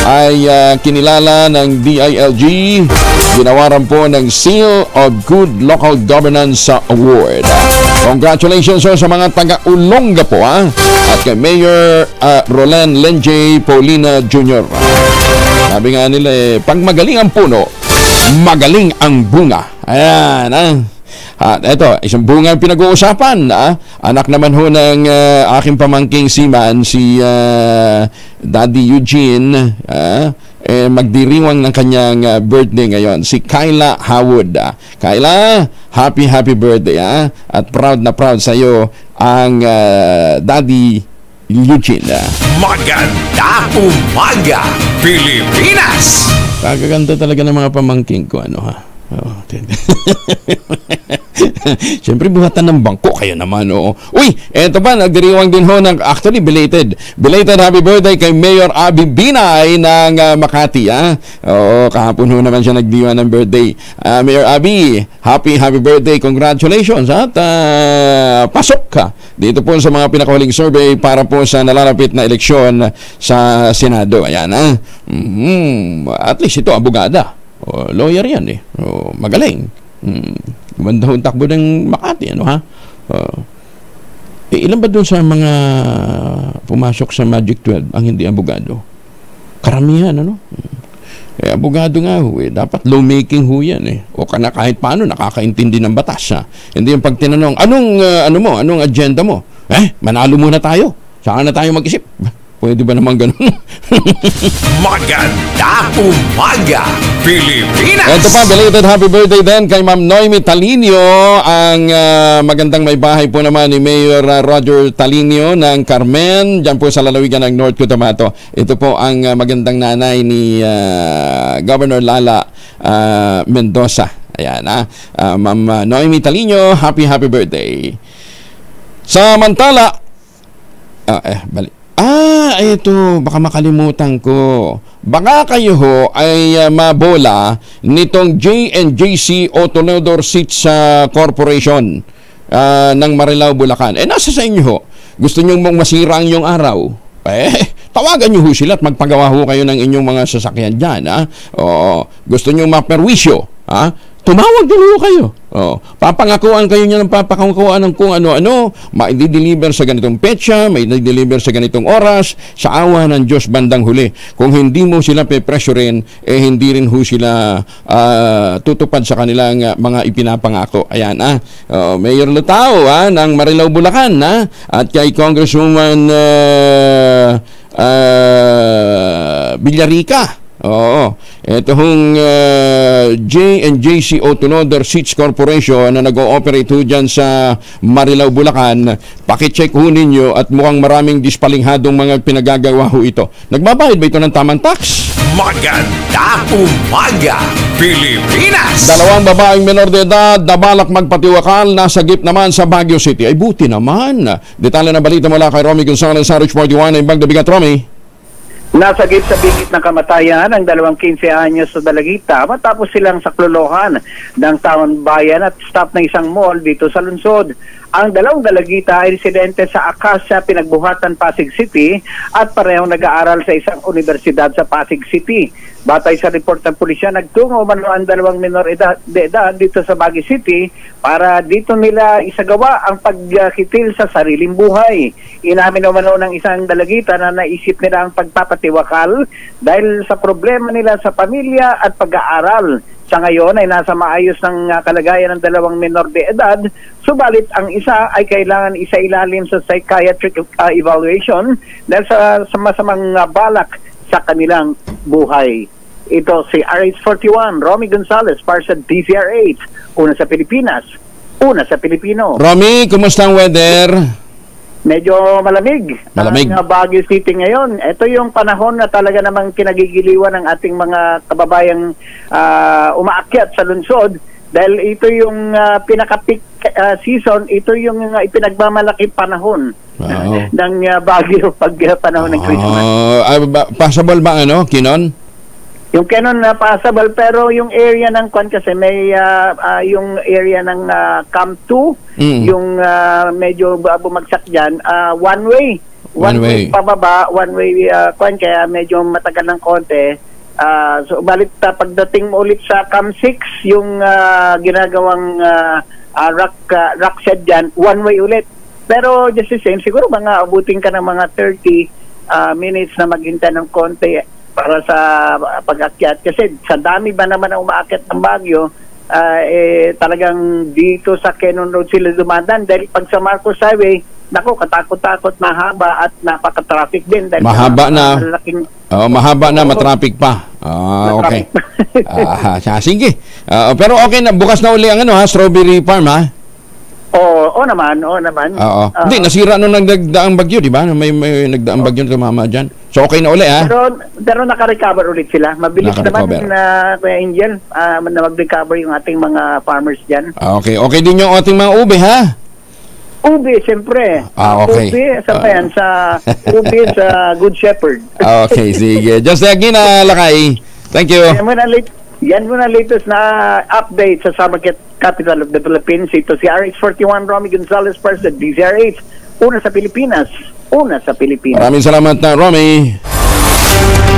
Speaker 2: ay kinilala ng DILG, ginawaran po ng Seal of Good Local Governance Award. Congratulations sa mga taga-Olongapo at kay Mayor Roland Lanjay Paulino Jr. Sabi nga nila, pag magaling ang puno, magaling ang bunga. Ayan, At eto, isang bunga ang pinag-uusapan. Anak naman ho ng aking pamangking seaman, si Daddy Eugene. magdiriwang ng kanyang birthday ngayon, si Kyla Howard. Kyla, happy birthday, at proud na proud sa iyo ang Daddy Eugene.
Speaker 1: Maganda umaga, Pilipinas!
Speaker 2: Kagaganda talaga ng mga pamangking ko, ano ha? Oh, siyempre buhatan ng bangko kayo naman, oo. Uy, eto pa, nagdiriwang din ho ng actually belated happy birthday kay Mayor Abby Binay ng Makati, Oo, kahapon ho naman siya nagdiwa ng birthday. Mayor Abby, happy birthday, congratulations, at pasok ka dito po sa mga pinakahuling survey para po sa nalalapit na eleksyon sa Senado. Ayan, at least ito abogada. Lawyer yan magaling. Gumanda ho takbo ng Makati, ano ha? Ilan ba doon sa mga pumasok sa Magic 12 ang hindi abogado? Karamihan, ano? Abogado nga ho, dapat lawmaking ho yan, o kahit paano nakakaintindi ng batas, Hindi yung pag tinanong, anong agenda mo? Manalo muna tayo, saka na tayo mag-isip. Pwede ba naman ganun?
Speaker 1: Maganda umaga, Pilipinas!
Speaker 2: Ito pa, belated happy birthday din kay Ma'am Noemi Talinio, ang magandang may bahay po naman ni Mayor Roger Talinio ng Carmen, dyan po sa lalawigan ng North Cotabato. Ito po ang magandang nanay ni Governor Lala Mendoza. Ayan, Ma'am Noemi Talinio, happy birthday. Samantala, ito, baka makalimutan ko. Baka kayo ho ay mabola nitong J&JC Autolodor Seats Corporation ng Marilao, Bulacan. Nasa sa inyo ho. Gusto nyo mong masira ang inyong araw? Tawagan nyo ho sila at magpagawa ho kayo ng inyong mga sasakyan dyan. Gusto nyo maperwisyo? Tumawag din ho kayo. Papangakuan kayo niya ng papangakuan ng kung ano-ano, mai-deliver sa ganitong petsa, mai-deliver sa ganitong oras, sa awa ng Diyos bandang huli. Kung hindi mo sila pe-pressurein, hindi rin ho sila tutupad sa kanilang mga ipinapangako. Ayan, Mayor Lutao ng Marilao, Bulacan, at kay Congresswoman Villarica. Ito hong J&JC Autolodor Seats Corporation na nag-ooperate ho dyan sa Marilao, Bulacan. Pakicheck ho ninyo at mukhang maraming dispalinghadong mga pinagagawa ho ito. Nagbabayad ba ito ng tamang tax?
Speaker 1: Maganda umaga, Pilipinas!
Speaker 2: Dalawang babaeng menor de edad na balak magpatiwakal nasa gip naman sa Baguio City. Ay buti naman. Detalye na balita mula kay Romy Gonzalez sa Rich 41 ng Bagdabigat. Romy.
Speaker 13: Nasagip sa bingit ng kamatayan ang 15 anyos sa Dalagita matapos silang saklolohan ng taon bayan at staff ng isang mall dito sa lungsod. Ang dalawang Dalagita ay residente sa Acacia, Pinagbuhatan, Pasig City at parehong nag-aaral sa isang universidad sa Pasig City. Batay sa report ng pulisya, nagtungo umano ang dalawang minor de edad dito sa Baguio City para dito nila isagawa ang pagkitil sa sariling buhay. Inamin umano ng isang Dalagita na naisip nila ang pagpapatiwakal dahil sa problema nila sa pamilya at pag-aaral. Sa ngayon ay nasa maayos ng kalagayan ng dalawang minor de edad, subalit ang isa ay kailangan isailalim sa psychiatric evaluation dahil sa masamang balak sa kanilang buhay. Ito si RH41, Romy Gonzalez para sa DZRH. Una sa Pilipinas, una sa Pilipino.
Speaker 2: Romy, kumusta ang weather?
Speaker 13: Medyo malamig.
Speaker 2: Malamig.
Speaker 13: Ang Baguio City ngayon. Ito yung panahon na talaga namang kinagigiliwan ng ating mga kababayang umaakyat sa lungsod dahil ito yung pinaka-peak season, ito yung ipinagmamalaki panahon ng Baguio pag panahon ng Christmas.
Speaker 2: Possible ba Kinon?
Speaker 13: Yung Canon na passable pero yung area ng Kwan kasi may yung area ng Camp 2 yung medyo bumagsak diyan one way pababa, one way Kwan kaya medyo matagal ng konti. So balik pagdating mo ulit sa Camp 6 yung ginagawang rock shed diyan, one way ulit. Pero just the same siguro mga abutin ka ng mga 30 minutes na maghintay ng konti para sa pag-akyat kasi sa dami ba naman ang umaakyat ng Baguio talagang dito sa Quezon Road sila dumadaan dahil pag sa Marcos Highway Naku, katakot-takot, mahaba at napaka-traffic din. Dahil
Speaker 2: Mahaba na. Mahaba na,
Speaker 13: Oo.
Speaker 2: matraffic pa. Okay.
Speaker 13: Matraffic.
Speaker 2: Sige. Pero okay na, bukas na uli ang strawberry farm, ha?
Speaker 13: Oo naman.
Speaker 2: Oo. Hindi, nasira nung nagdaang bagyo, di ba? May nagdaang bagyo na tumama dyan. So okay na uli, ha?
Speaker 13: Pero naka-recover ulit sila. Mabilis
Speaker 2: Naka-recover.
Speaker 13: naman na Kuya Angel na mag-recover yung ating mga farmers dyan.
Speaker 2: Okay. Okay din yung ating mga ube, ha?
Speaker 13: Ube, siyempre.
Speaker 2: Okay.
Speaker 13: Ube, ube sa Good Shepherd.
Speaker 2: Okay, sige. Just again, Lakay. Thank you.
Speaker 13: Yan muna latest na update sa Summer Capital of the Philippines. Ito si RH41 Romy Gonzalez para sa DZRH. Una sa Pilipinas.
Speaker 2: Maraming salamat na, Romy.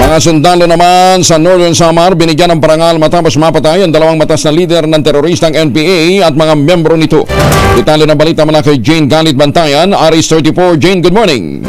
Speaker 2: Mga sundalo naman sa Northern Samar binigyan ng parangal matapos mapatay ang dalawang matas na lider ng teroristang NPA at mga membro nito. Detalye ng balita mula kay Jane Galit Bantayan, RH34. Jane, good morning.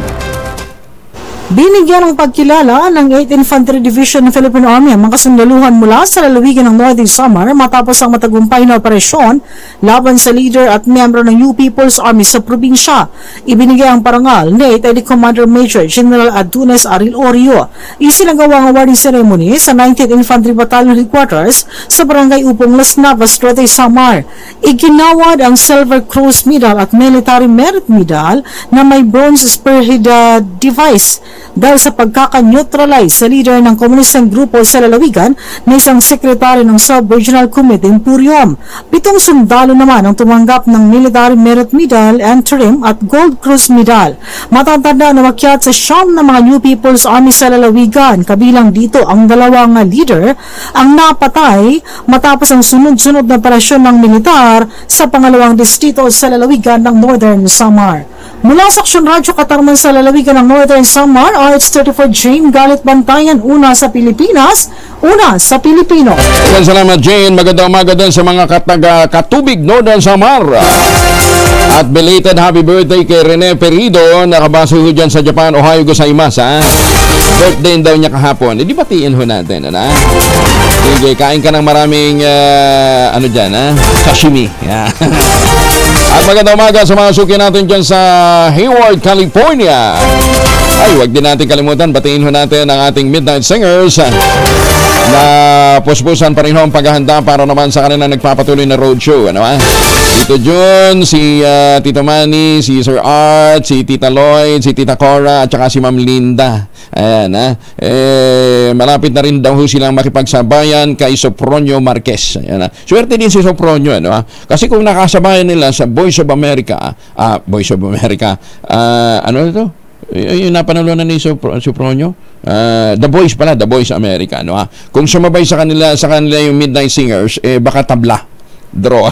Speaker 14: Binigyan ng pagkilala ng 8th Infantry Division ng Philippine Army ang mga kasundaluhan mula sa lalawigan ng Northern Samar matapos ang matagumpay na operasyon laban sa leader at miyembro ng New People's Army sa probinsya. Ibinigay ang parangal ni 8th Commander Major General Adunes Aril Orio. Isinagawa ang awarding ceremony sa 19th Infantry Battalion Headquarters sa Barangay Upong Las Navas, Northern Samar. Iginawad ang Silver Cross Medal at Military Merit Medal na may bronze spearhead device dahil sa pagkaka-neutralize sa leader ng komunistang grupo sa lalawigan na isang sekretary ng Sub-Regional Committee Imperium. 7 sundalo naman ang tumanggap ng Military Merit Medal, Interim at Gold Cross Medal. Matatanda na makyat sa siyam na mga New People's Army sa lalawigan, kabilang dito ang dalawang leader ang napatay matapos ang sunod-sunod na operasyon ng militar sa pangalawang distrito sa lalawigan ng Northern Samar. Mula sa Aksyon Radyo Katarman sa lalawigan ng Northern Samar, RH34 Jane Galit Bantayan, una sa Pilipinas, una sa Pilipino.
Speaker 2: Salamat, Jane. Magandang umaga din sa mga katubig Northern Samar. At belated happy birthday kay Rene Perido, nakabase ho dyan sa Japan, Ohio gozaimasu, ha? Birthday daw niya kahapon. Di batiin ho natin, ano? Sige, kain ka ng maraming, sashimi. Yeah. At magandang umaga sa mga suki natin dyan sa Hayward, California. Ay, wag din natin kalimutan, batiin ho natin ang ating Midnight Singers na puspusan pa rin ho ang paghahanda para naman sa kanila nagpapatuloy na roadshow. Ano ba? Tito Jun, si Tito Manny, si Sir Art, si Tita Lloyd, si Tita Cora, at saka si Ma'am Linda. Ayan, ha? Malapit na rin daw ho silang makipagsabayan kay Sopronio Marquez. Ayan, ha? Swerte din si Sopronio, ano, ha? Kasi kung nakasabayan nila sa Voice of America, ano ito? Yung napanalunan ni Sopronio? The Voice pala, The Voice America, no, ha? Kung sumabay sa kanila yung Midnight Singers, baka tabla. Draw.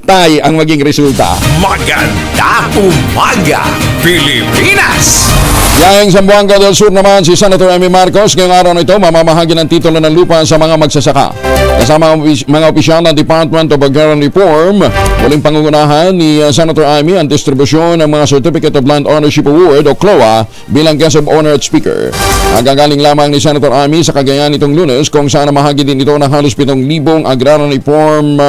Speaker 2: Tay ang maging resulta.
Speaker 1: Maganda umaga, Pilipinas!
Speaker 2: Yayang Zamboanga del Sur naman si Senator Amy Marcos ngayong araw na ito mamamahagi ng titulo ng lupa sa mga magsasaka. Kasama mga opisyal ng Department of Agrarian Reform, muling pangungunahan ni Senator Amy ang distribusyon ng mga Certificate of Land Ownership Award o CLOA bilang guest of honor at speaker. Nagagaling lamang ni Senator Amy sa Cagayan itong Lunes kung saan namahagi din ito ng halos 7,000 Agrarian Reform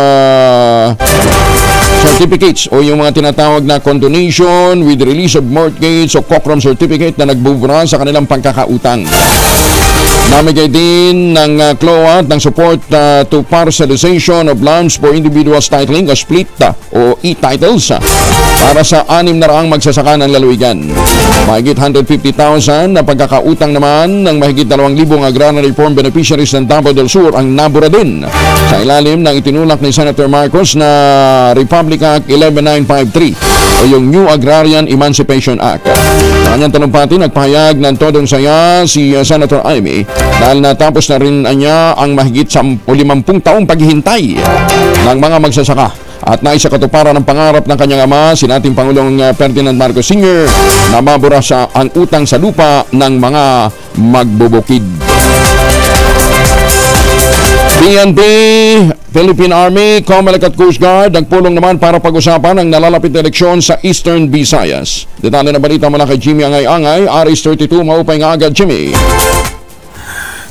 Speaker 2: certificates o yung mga tinatawag na condonation with release of mortgage o COCROM certificate na nagbubura sa kanilang pagkakautang. Namigay din ng CLOA ng support to parcelization of lands for individuals titling o split o e-titles para sa 600 magsasaka ng lalawigan. Mahigit 150,000 na pagkakautang naman ng mahigit 2,000 agrarian reform beneficiaries ng Davao del Sur ang nabura din sa ilalim ng itinulak ni Senator Marcos na Republic Act 11953 o yung New Agrarian Emancipation Act. Sa kanyang talumpati, nagpahayag ng todong saya si Senator Amy dahil natapos na rin niya ang mahigit 50 taong paghihintay ng mga magsasaka at naisakatuparan ng pangarap ng kanyang ama, si dating Pangulong Ferdinand Marcos Sr. na mabura sa ang utang sa lupa ng mga magbubukid. PNP, Philippine Army, COMELEC at Coast Guard nagpulong naman para pag-usapan ang nalalapit na eleksyon sa Eastern Visayas. Detalye na balita mula kay Jimmy Angay-Angay, RH32, maupay nga agad, Jimmy.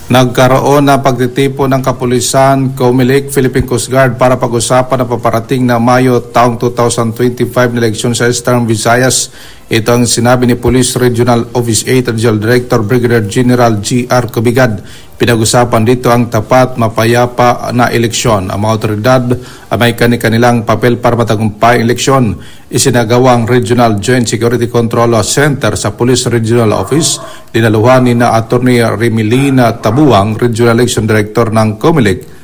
Speaker 15: Nagkaroon na pagtitipon ng kapulisan, COMELEC, Philippine Coast Guard para pag-usapan na paparating na Mayo taong 2025 na eleksyon sa Eastern Visayas. Ito ang sinabi ni Police Regional Office 8 Regional Director Brigadier General G.R. Cubigad. Pinag-usapan dito ang tapat, mapayapa na eleksyon. Ang mga otoridad ay may kanilang papel para matagumpay ang eleksyon. Isinagawang Regional Joint Security Control Center sa Police Regional Office. Dinaluhan ni na Attorney Remilina Tabuang, Regional Election Director ng COMELEC.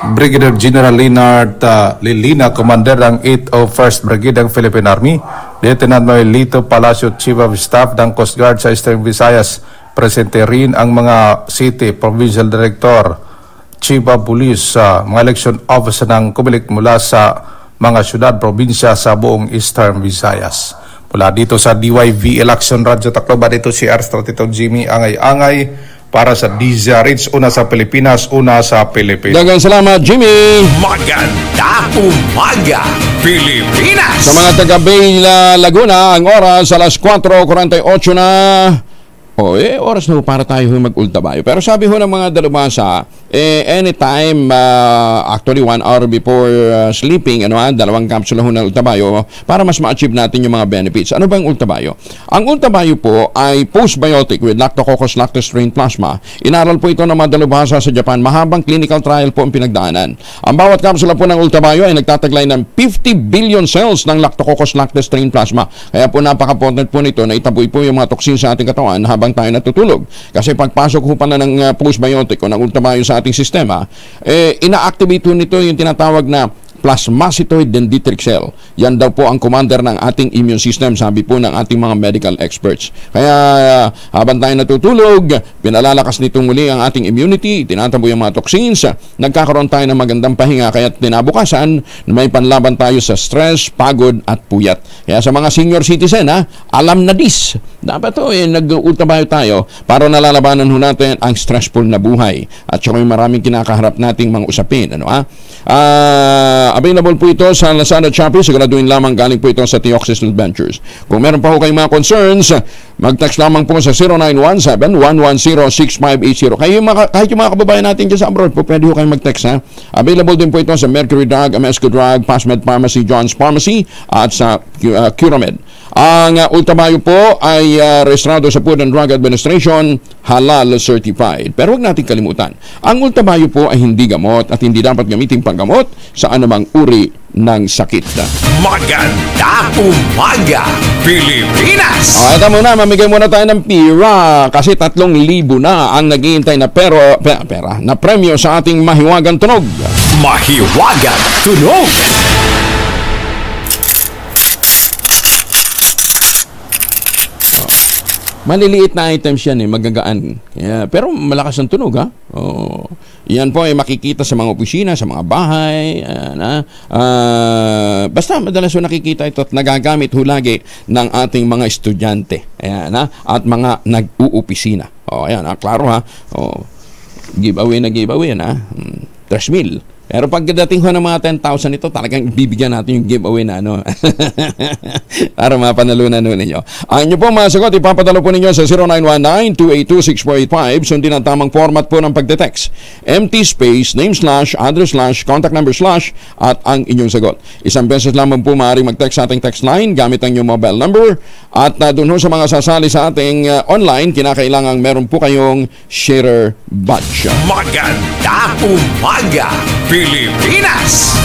Speaker 15: Brigadier General Leonard Lilina, Commander ng 801st Brigade ng Philippine Army. Lieutenant Noelito Palacio, Chief of Staff ng Coast Guard sa Eastern Visayas. Presente rin ang mga City Provincial Director, Chief of Police, mga election officer ng COMELEC mula sa mga syudad, probinsya sa buong Eastern Visayas. Mula dito sa DYV Election Radyo Tacloban, dito si Arstratito Jimmy Angay-Angay para sa DZRH, una sa Pilipinas, una sa Pilipinas.
Speaker 2: Dagang salamat, Jimmy.
Speaker 1: Maganda umaga, Pilipinas.
Speaker 2: Sa mga taga-Bay Laguna, ang oras alas 4:48 na. Oras na para tayo mag-ultabayo. Pero sabi ho ng mga dalubhasa, anytime, actually 1 hour before sleeping, dalawang kapsula ho ng ultabayo para mas ma-achieve natin yung mga benefits. Ano ba ang ultabayo? Ang ultabayo po ay postbiotic with Lactococcus lactis strain plasma. Inaral po ito ng mga dalubhasa sa Japan. Mahabang clinical trial po ang pinagdaanan. Ang bawat kapsula po ng ultabayo ay nagtataglay ng 50 billion cells ng Lactococcus lactis strain plasma. Kaya po napaka-important po nito na itaboy po yung mga toxin sa ating katawan habang tayo natutulog. Kasi pagpasok ho pala ng postbiotic o ng ultabayo sa ating sistema, ina-activate ho nito yung tinatawag na plasmacytoid dendritic cell. Yan daw po ang commander ng ating immune system, sabi po ng ating mga medical experts. Kaya habang tayo natutulog, pinalalakas nito muli ang ating immunity, tinatabo yung mga toxins, nagkakaroon tayo ng magandang pahinga, kaya tinabukasan, may panlaban tayo sa stress, pagod at puyat. Kaya sa mga senior citizen, alam na this. Dapat nag-ultabayo tayo para nalalabanan ho natin ang stressful na buhay at saka yung maraming kinakaharap nating mga usapin. Available po ito sa Lazada at Shopee. Siguraduhin lamang galing po ito sa Theoxis Ventures. Kung meron pa po kayong mga concerns, mag-text lamang po sa 0917-110-6580. Kahit yung mga kababayan natin dyan sa abroad po, pwede po kayong mag-text. Available din po ito sa Mercury Drug, Amesco Drug, Pasmed Pharmacy, John's Pharmacy at sa Curamed. Ang ultabayo po ay rehistrado sa Food and Drug Administration, halal certified. Pero huwag natin kalimutan, ang ultabayo po ay hindi gamot at hindi dapat gamitin panggamot sa anumang uri ng sakit.
Speaker 1: Maganda umaga, Pilipinas!
Speaker 2: Ito muna, mamigay muna tayo ng pira kasi 3,000 na ang naghihintay na pera na premyo sa ating mahiwagang tunog.
Speaker 1: Mahiwagang tunog!
Speaker 2: Maliliit na items yan, magagaan. Pero malakas ang tunog, yan po ay makikita sa mga opisina, sa mga bahay. Basta madalas nakikita ito at nagagamit ho lagi ng ating mga estudyante. At mga nag-uupisina. Klaro ha. Giveaway na 3,000. Pero pagdating ho ng mga 10,000 ito, talagang bibigyan natin yung giveaway na para mapanalunan ninyo. Ang inyo po mga sagot, ipapadalo po ninyo sa 0919-282-6485. Sundin ang tamang format po ng pagdetext. Empty space, name slash, address slash, contact number slash, at ang inyong sagot. Isang beses lamang po maaaring mag-text sa ating text line gamit ang inyong mobile number. At doon ho sa mga sasali sa ating online, kinakailangang meron po kayong sharer badge.
Speaker 1: Maganda umaga, Pilipinas!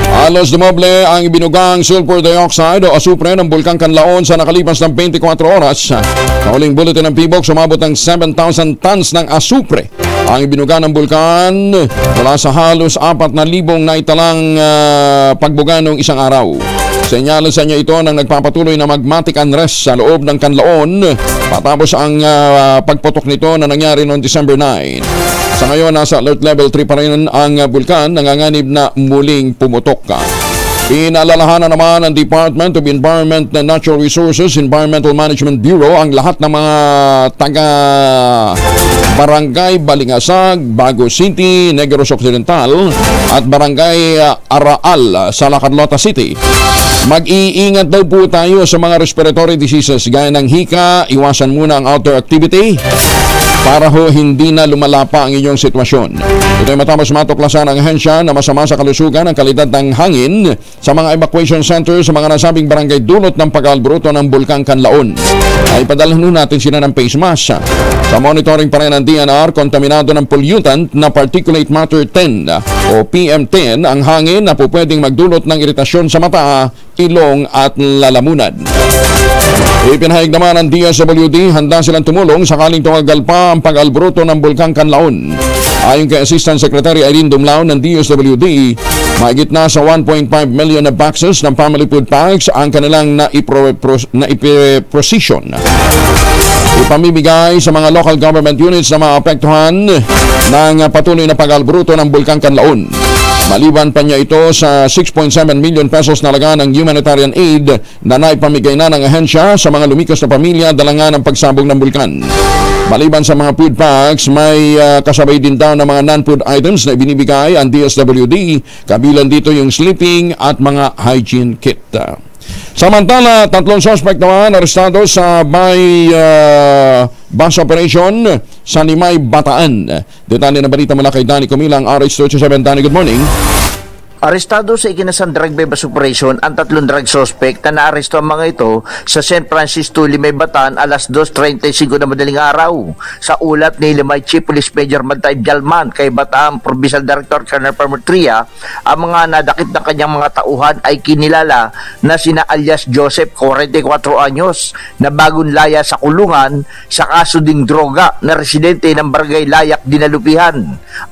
Speaker 2: Halos dumoble ang ibinugang sulfur dioxide o asupre ng Bulkang Kanlaon sa nakalipas ng 24 oras. Sa huling bulletin ng PBOC, sumabot ng 7,000 tons ng asupre ang ibinuga ng bulkan mula sa halos 4,000 naitalang pagbuga noong isang araw. Senyales sa niya ito nang nagpapatuloy na magmatic unrest sa loob ng Kanlaon patapos ang pagputok nito na nangyari noong December 9. Sa ngayon, nasa alert level 3 pa rin ang bulkan, nanganganib na muling pumutok. Pinalalahanan naman ng Department of Environment and Natural Resources Environmental Management Bureau ang lahat ng mga taga-barangay Balingasag, Bago City, Negros Occidental at Barangay Araal sa La Carlota City. Mag-iingat daw po tayo sa mga respiratory diseases gaya ng hika, iwasan muna ang outdoor activity, para ho hindi na lumalapa ang inyong sitwasyon. Ito ay matapos matuklasan ng ahensya na masama sa kalusugan ang kalidad ng hangin sa mga evacuation centers sa mga nasabing barangay dulot ng pag-albruto ng Bulkang Kanlaon. Ay padalhan natin sila ng face mask. Sa monitoring pa rin ng DNR, kontaminado ng pollutant na particulate matter 10 o PM10 ang hangin na po pwedeng magdulot ng iritasyon sa mata, ilong at lalamunan. Ipinahayag naman ng DSWD, handa silang tumulong sakaling tumagal pa ang pag-albruto ng Bulkang Kanlaon. Ayon kay Assistant Secretary Irene Dumlao ng DSWD, mahigit na sa 1.5 million na boxes ng family food packs ang kanilang naiprosesyon. Ipamimigay sa mga local government units na maapektuhan ng patuloy na pag-albruto ng Bulkang Kanlaon. Maliban pa niya ito sa 6.7 million pesos na laga ng humanitarian aid na naipamigay na ng ahensya sa mga lumikas na pamilya dala nga ng pagsabog ng bulkan. Maliban sa mga food packs, may kasabay din daw ng mga non-food items na ibinibigay ang DSWD, kabilang dito yung sleeping at mga hygiene kit. Samantala, 3 suspect naman arestado sa bus operation sa Limay, Bataan. Detalye na balita mula kay Danny Comilang, RH37. Danny, good morning.
Speaker 9: Arestado sa ikinasang drug bus operation ang 3 drug suspect na naaresto ang mga ito sa St. Francis to Limay, Bataan alas 2:35 na madaling araw. Sa ulat ni Limay Chief Police Major Mantay Galman kay Bataan Provincial Director Colonel Permetria, ang mga nadakip ng kanyang mga tauhan ay kinilala na sina alias Joseph, 44 anyos, na bagong laya sa kulungan sa kaso ding droga na residente ng Barangay Layak, Dinalupihan.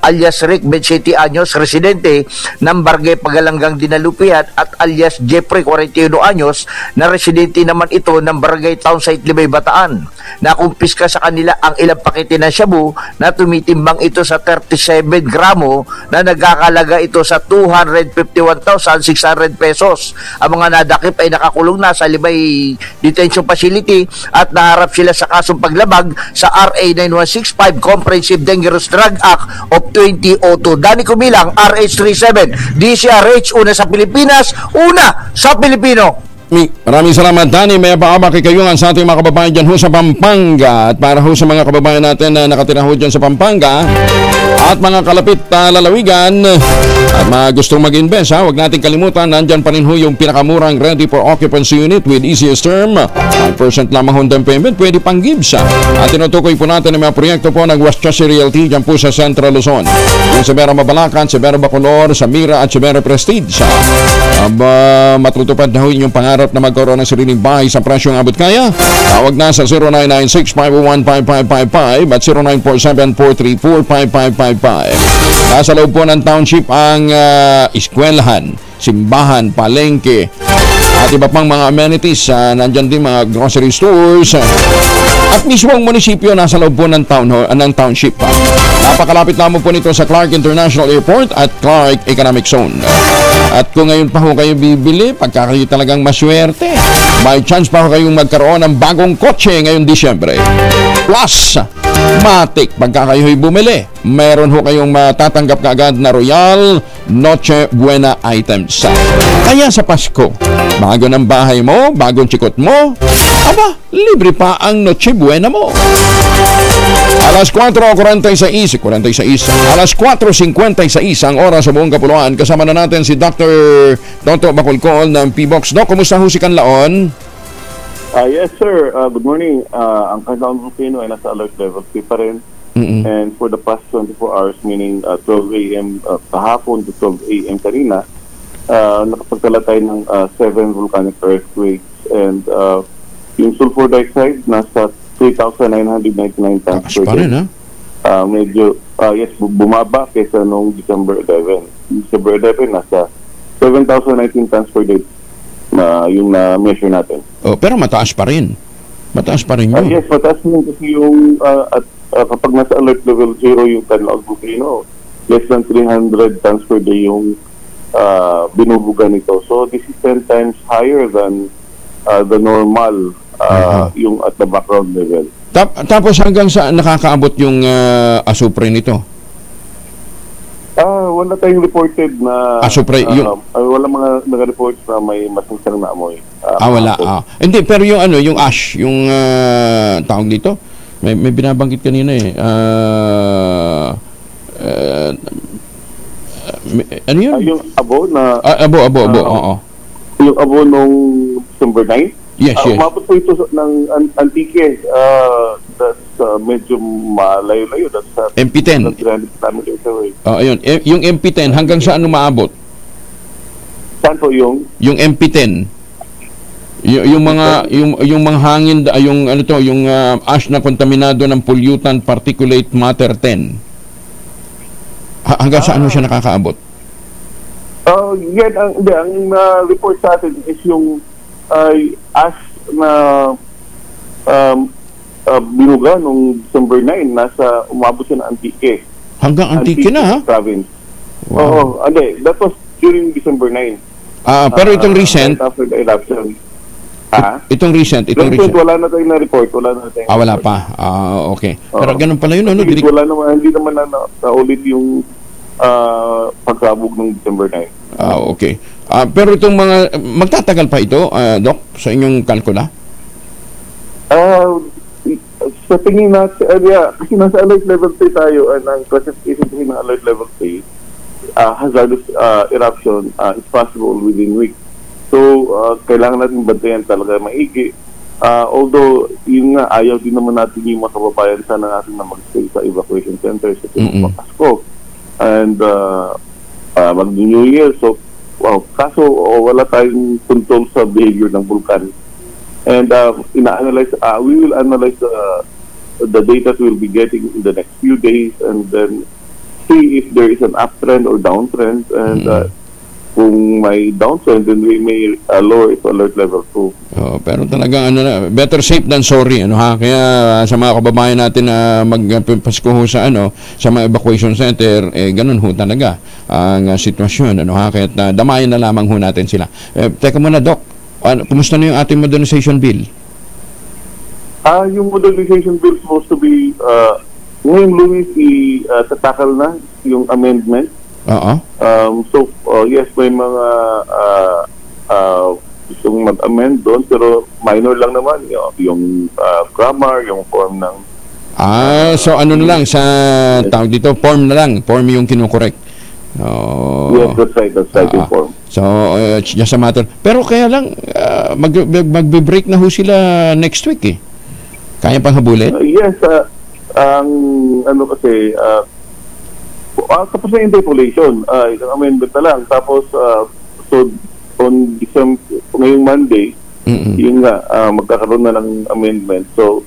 Speaker 9: Alias Rick, 27 anyos, residente ng Barangay Pagalanggang, Dinalupihan, at alias Jeffrey, 41 anyos, na residente naman ito ng Barangay Townsite, Limay, Bataan. Nakumpiska sa kanila ang ilang pakete ng shabu na tumitimbang ito sa 37 gramo na nagkakalaga ito sa 251,600 pesos. Ang mga nadakip ay nakakulong na sa Limay Detention Facility at naharap sila sa kasong paglabag sa RA 9165 Comprehensive Dangerous Drug Act of 2002. Danny Kumilang, RH37, DCRH, una sa Pilipinas, una sa Pilipino.
Speaker 2: Maraming salamat, Danny. May paaba kay kayungan sa ating mga kababayan dyan ho sa Pampanga. At para ho sa mga kababayan natin na nakatira ho dyan sa Pampanga at mga kalapit lalawigan at mga gustong mag-invest, huwag natin kalimutan, nandyan pa rin ho yung pinakamurang ready for occupancy unit with easiest term, 5% lamang ho down payment, pwede pang gives. At tinutukoy po natin ang mga proyekto po ng West Chelsea Realty dyan po sa Central Luzon. Yung sa Vera Mabalacan, sa Vera Bacolor, sa Mira at sa Vera Prestige. Matutupad na ho yung pangarap na magkaroon ng sariling bahay sa presyong abot kaya. Tawag na sa 0996-501-5555 at 0947-434-5555. Nasa loob po ng township ang eskwelahan, simbahan, palengke at iba pang mga amenities. Nandyan din mga grocery stores at mismo ang munisipyo nasa loob po ng township. Napakalapit lamang po nito sa Clark International Airport at Clark Economic Zone. At kung ngayon pa ho kayo bibili, pagka kayo talagang maswerte, may chance pa ho kayong magkaroon ng bagong kotse ngayong Disyembre. Plus, matik, pagka kayo'y bumili, meron ho kayong matatanggap kaagad na Royal Noche Buena items. Kaya sa Pasko, bago ng bahay mo, bagong chikot mo, aba, libre pa ang Noche Buena mo. Alas 4:46, alas 4:56 ang oras sa buong Kapuluan. Kasama na natin si Dr. Tonto Bacolcol ng PBOX. Doc, kumusta ho si Kanlaon?
Speaker 16: Yes, sir. Good morning. Ang Kanlaon Volcano ay nasa alert level 3 pa rin. And for the past 24 hours, meaning 12 a.m. Kahapon to 12 a.m. kanina, nakapagtala tayo ng 7 volcanic earthquakes. And yung sulfur dioxide nasa 3,999 tons per day. Medyo, yes, bumaba kaysa noong December 11. December 11, nasa 7,019 tons per day na yung na-measure natin.
Speaker 2: Oh, pero mataas pa rin. Mataas pa rin yun.
Speaker 16: Yes, mataas rin kasi yung kapag nasa alert level 0 yung Kanlaon Volcano, less than 300 tons per day yung binubuga nito. So this is 10 times higher than the normal yung at the background level.
Speaker 2: Tapos hanggang saan nakakaabot yung asupre nito?
Speaker 16: Wala tayong reported na
Speaker 2: asupre,
Speaker 16: wala mga nag-report na may masinsang na amoy.
Speaker 2: Wala. Hindi, pero yung yung ash, yung tawag dito, May binabanggit kanina eh. Ano yun?
Speaker 16: Yung abo na...
Speaker 2: abo, oo.
Speaker 16: Yung abo nung December 9?
Speaker 2: Yes.
Speaker 16: Umabot po ito ng Antique. That's medyo malayo-layo. That's
Speaker 2: MP10. Ayun. Yung MP10, hanggang saan umaabot?
Speaker 16: Saan po yung?
Speaker 2: Yung MP10. Yung mga hangin, yung ano to, yung ash na kontaminado ng pollutant particulate matter 10. Hanggang saan siya nakakaabot?
Speaker 16: Yan, ang report sa atin is yung ash na binuga nung December 9, nasa umabot siya ng Antique.
Speaker 2: Hanggang Antique na, ha?
Speaker 16: Province.
Speaker 2: Wow.
Speaker 16: That was during December 9.
Speaker 2: Pero itong recent,
Speaker 16: right after the election.
Speaker 2: Itong recent.
Speaker 16: Wala na tayong na-report.
Speaker 2: Wala pa. Okay. Pero ganun pala yun, ano?
Speaker 16: Hindi naman naulit yung pagsabog ng December 9.
Speaker 2: Okay. Pero itong mga, magtatagal pa ito, Doc, sa inyong kalkula?
Speaker 16: Sa tingin natin, kasi nasa alert level 3 tayo, ang classification ng alert level 3, hazardous eruption is possible within weeks. So, kailangan natin bantayan talaga maigi. Although, yun nga, ayaw din naman natin yung mga kababayan sana natin na mag-stay sa evacuation centers sa Pasko. And mag-New Year. So, kaso wala tayong control sa behavior ng vulkan. And we will analyze the data that we'll be getting in the next few days and then see if there is an uptrend or downtrend. And kung may downtrend, then we may lower it to alert level 2.
Speaker 2: Pero talagang better safe than sorry, kaya sa mga kababayan natin na magpasko sa sa mga evacuation center, ganun ho talaga ang sitwasyon, kaya damayan na lamang ho natin sila. Teka muna, Doc, kumusta na yung ating modernization bill?
Speaker 16: Yung modernization bill supposed to be ngayon, Luis, tatakal na yung amendment. So, yes, may mga gustong mag-amend doon, pero minor lang naman yung grammar, yung form ng...
Speaker 2: so ano na lang, sa tawag dito, form na lang, form yung kinukorek.
Speaker 16: Yes, that's right, yung form.
Speaker 2: So, just a matter. Pero kaya lang, magbe-break na ho sila next week eh. Kaya pang habulin?
Speaker 16: Yes, ang kasi... tapos na yung interpolation, isang amendment na lang. Tapos, so, on December, ngayong Monday, yun nga, magkakaroon na ng amendment. So,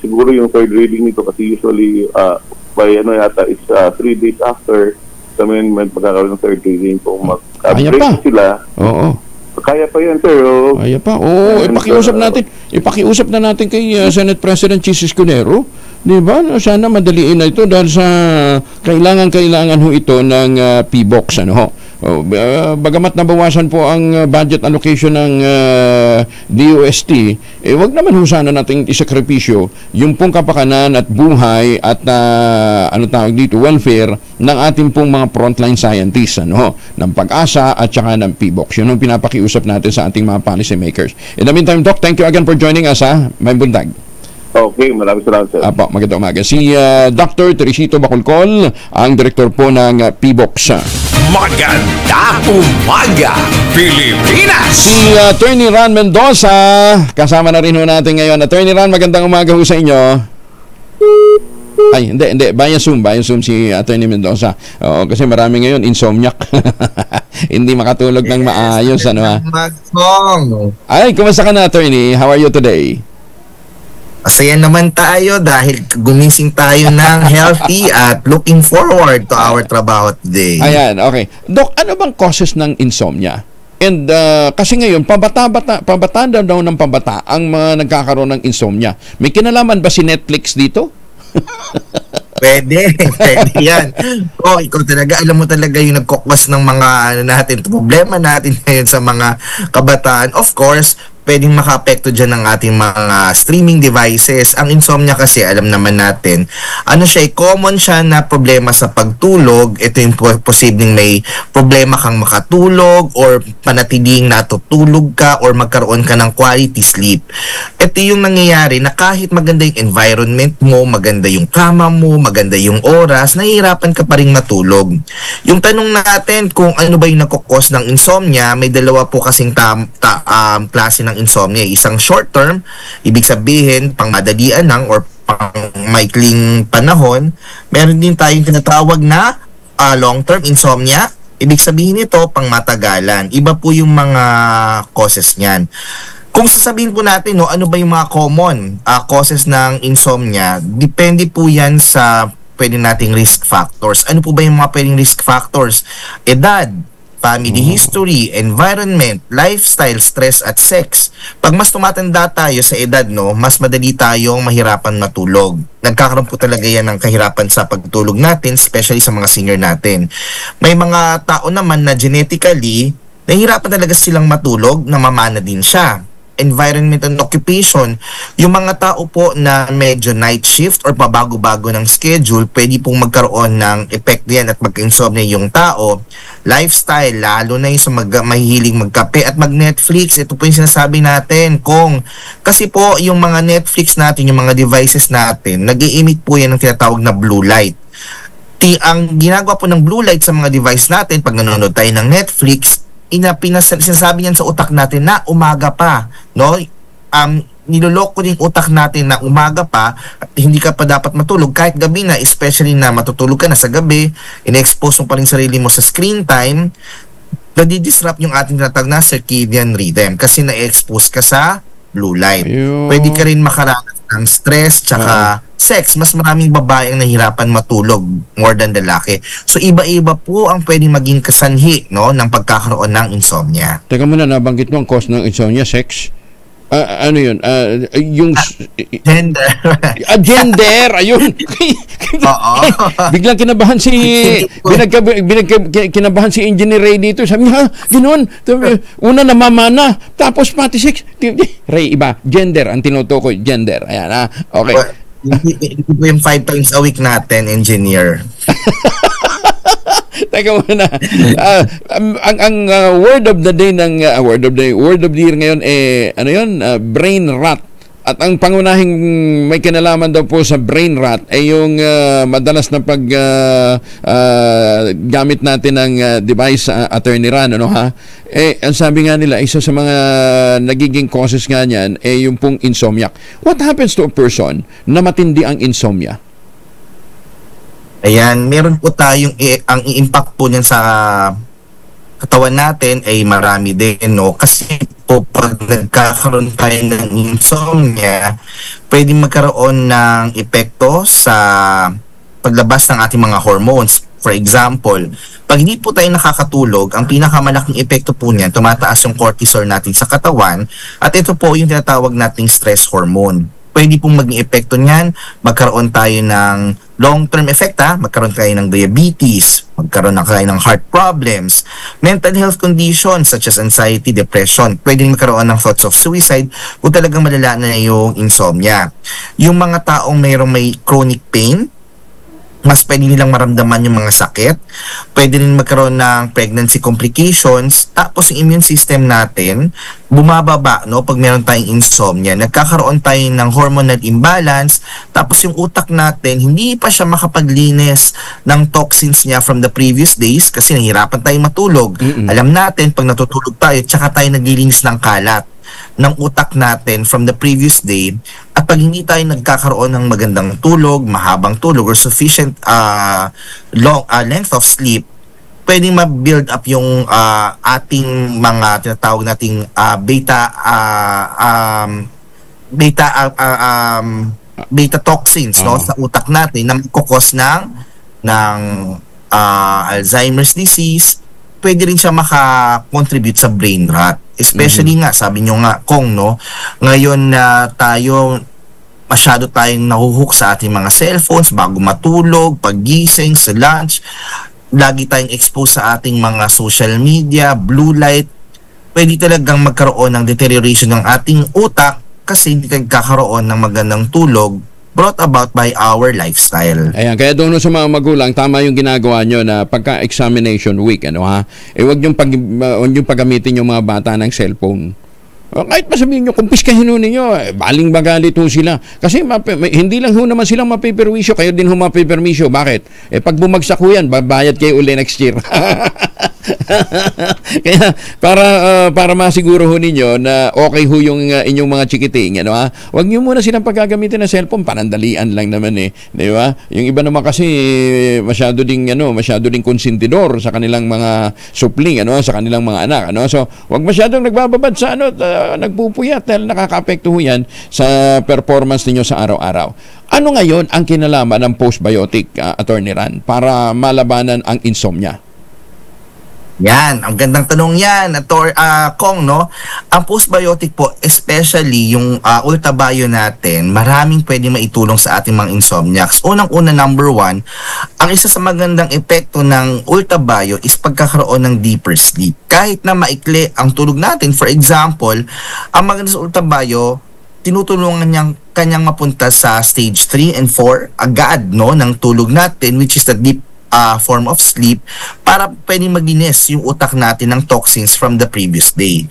Speaker 16: siguro yung third reading nito, kasi usually, by yata, is 3 days after the amendment, magkakaroon ng third reading. Kung mag-break sila, kaya pa yan, sir.
Speaker 2: Kaya pa. Ipakiusap na natin kay Senate President Chis Escudero. Di ba? Sana madaliin na ito dahil sa kailangan ho ito ng PBOX. Bagamat nabawasan po ang budget allocation ng DOST, wag naman ho sana nating isakripisyo yung pong kapakanan at buhay at welfare ng ating pong mga frontline scientists ng Pag-asa at saka ng PBOX. Yun ang pinapakiusap natin sa ating mga policy makers. In the meantime, Doc, thank you again for joining us. May bundag.
Speaker 16: Okay, maraming salamat, sir.
Speaker 2: Magandang umaga. Si Dr. Teresito Bacolcol, ang direktor po ng PBOX.
Speaker 1: Magandang umaga, Pilipinas!
Speaker 2: Si Attorney Ran Mendoza, kasama na rin ho natin ngayon. Attorney Ran, magandang umaga ho sa inyo. Ay, hindi. Via Zoom si Attorney Mendoza. Kasi marami ngayon insomniac. Hindi makatulog ng maayos. Ay, kumusta ka na, Attorney? How are you today?
Speaker 17: Masaya naman tayo dahil gumising tayo ng healthy at looking forward to our trabaho today.
Speaker 2: Ayan, okay. Doc, ano bang causes ng insomnia? And kasi ngayon, pabata daw ng pabata ang mga nagkakaroon ng insomnia. May kinalaman ba si Netflix dito?
Speaker 17: Pwede yan. Ikaw talaga, alam mo talaga yung nagkokos ng mga problema natin ngayon sa mga kabataan. Of course, pwedeng makaapekto dyan ng ating mga streaming devices. Ang insomnia kasi, alam naman natin, common siya na problema sa pagtulog. Ito yung posibleng may problema kang makatulog or panatiling natutulog ka or magkaroon ka ng quality sleep. Ito yung nangyayari na kahit maganda yung environment mo, maganda yung kama mo, maganda yung oras, nahihirapan ka pa rin matulog. Yung tanong natin kung ano ba yung nagkukos ng insomnia, may dalawa po kasing klase ng insomnia. Isang short term, ibig sabihin pang madalian lang or pang maikling panahon. Meron din tayong tinatawag na long term insomnia. Ibig sabihin nito pang matagalan. Iba po yung mga causes niyan. Kung sasabihin po natin ano ba yung mga common causes ng insomnia, depende po yan sa pwede nating risk factors. Ano po ba yung mga pwedeng risk factors? Edad, family history, environment, lifestyle, stress at sex. Pag mas tumatanda tayo sa edad, mas madali tayong mahirapan matulog. Nagkakaroon po talaga yan ng kahirapan sa pagtulog natin, especially sa mga senior natin. May mga tao naman na genetically, nahihirapan talaga silang matulog, namamana din siya. Environment and occupation, yung mga tao po na medyo night shift or pabago-bago ng schedule, pwede pong magkaroon ng effect yan at magka-insomnia yung tao. Lifestyle, lalo na yung sa mahihiling magkape at mag-Netflix, ito po yung sinasabi natin. Kasi po yung mga Netflix natin, yung mga devices natin, nag-i-emit po yan ng tinatawag na blue light. Ang ginagawa po ng blue light sa mga device natin, pag nanonood tayo ng Netflix, sinasabi niyan sa utak natin na umaga pa, niloloko din utak natin na umaga pa at hindi ka pa dapat matulog kahit gabi na, especially na matutulog ka na sa gabi, ina-expose mo pa rin sarili mo sa screen time, nadi-disrupt yung ating tinatawag na circadian rhythm kasi na-expose ka sa blue light. Pwede ka rin makaranas ng stress tsaka sex. Mas maraming babae ang nahirapan matulog more than lalaki. So iba-iba po ang pwedeng maging kasanhi ng pagkakaroon ng insomnia.
Speaker 2: Teka muna, nabanggit mo ang cause ng insomnia, sex? Ano yun? Yung
Speaker 17: gender.
Speaker 2: Gender, ayun. Biglang kinabahan kinabahan si Engineer Ray dito. Sabi niya, ganoon. Una namamana, tapos pati sex. Ray, iba. Gender, ang tinutukoy. Gender. Ayan, okay.
Speaker 17: Hindi po yung 5 times a week natin, engineer.
Speaker 2: Teka muna. Ang word of the day word of the year ngayon brain rot. At ang pangunahing may kinalaman daw po sa brain rot ay yung madalas na gamit natin ng device, Attorney Ran, ang sabi nga nila, isa sa mga nagiging causes nga niyan yung pong insomnia. What happens to a person na matindi ang insomnia?
Speaker 17: Ayan, meron po tayong ang impact po niyan sa katawan natin ay marami din, kasi po pag nagkakaroon tayo ng insomnia, pwedeng magkaroon ng epekto sa paglabas ng ating mga hormones. For example, pag hindi po tayo nakakatulog, ang pinakamalaking epekto po niyan, tumataas yung cortisol natin sa katawan at ito po yung tinatawag nating stress hormone. Pwede pong maging epekto niyan, magkaroon tayo ng long-term effect, magkaroon tayo ng diabetes, magkaroon tayo ng heart problems, mental health conditions such as anxiety, depression, pwede magkaroon ng thoughts of suicide kung talagang malala na yung insomnia. Yung mga taong may chronic pain, mas pwede nilang maramdaman yung mga sakit, pwede rin magkaroon ng pregnancy complications, tapos yung immune system natin bumababa pag meron tayong insomnia, nagkakaroon tayo ng hormonal imbalance, tapos yung utak natin hindi pa siya makapaglinis ng toxins niya from the previous days kasi nahihirapan tayong matulog. Alam natin pag natutulog tayo, tsaka tayo naglilinis ng kalat ng utak natin from the previous day, at pag hindi tayo nagkakaroon ng magandang tulog, mahabang tulog or sufficient length of sleep, pwedeng ma-build up yung ating mga tinatawag nating beta toxins sa utak natin na magkukos ng Alzheimer's disease. Pwede rin siya maka-contribute sa brain rot. Especially nga, sabi nyo nga, ngayon na tayo, masyado tayong nahuhook sa ating mga cellphones bago matulog, paggising, sa lunch. Lagi tayong exposed sa ating mga social media, blue light. pwede talagang magkaroon ng deterioration ng ating utak kasi hindi kakaroon ng magandang tulog brought about by our lifestyle.
Speaker 2: Ayan, kaya doon sa mga magulang, tama yung ginagawa nyo na pagka-examination week, huwag nyo paggamitin yung mga bata ng cellphone. Kahit pa sabihin nyo, kumpiskahin ho ninyo, baling magalit ho sila. Kasi hindi lang ho naman silang mapiperwisyo, kayo din ho mapipermisyo. Bakit? Pag bumagsak ho yan, babayad kayo uli next year. Kaya para masiguro ho ninyo na okay ho yung inyong mga chikiting, huwag nyo muna silang paggagamitin ng cellphone, panandalian lang naman di ba? Yung iba naman kasi masyado ding konsentidor sa kanilang mga supling, sa kanilang mga anak, so huwag masyadong nagbababad sa nagpupuyat dahil nakakaapekto ho yan sa performance ninyo sa araw-araw. Ano ngayon ang kinalaman ng postbiotic, Attorney Ran, para malabanan ang insomnia?
Speaker 17: Yan, ang gandang tanong yan, Kong, no? Ang postbiotic po, especially yung Ultabio natin, maraming pwede maitulong sa ating mga insomniacs. Unang-una, number 1, ang isa sa magandang epekto ng Ultabio is pagkakaroon ng deeper sleep. Kahit na maikli ang tulog natin, for example, ang maganda sa Ultabio, tinutulungan kanyang mapunta sa stage 3 and 4 agad, no, ng tulog natin, which is the deep form of sleep, para pwedeng maglinis yung utak natin ng toxins from the previous day.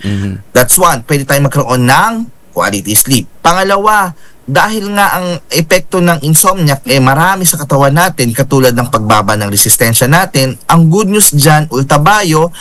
Speaker 17: That's one. Pwede tayong magkaroon ng quality sleep. Pangalawa, dahil nga ang epekto ng insomnia marami sa katawan natin, katulad ng pagbaba ng resistensya natin, ang good news dyan, Ultabio,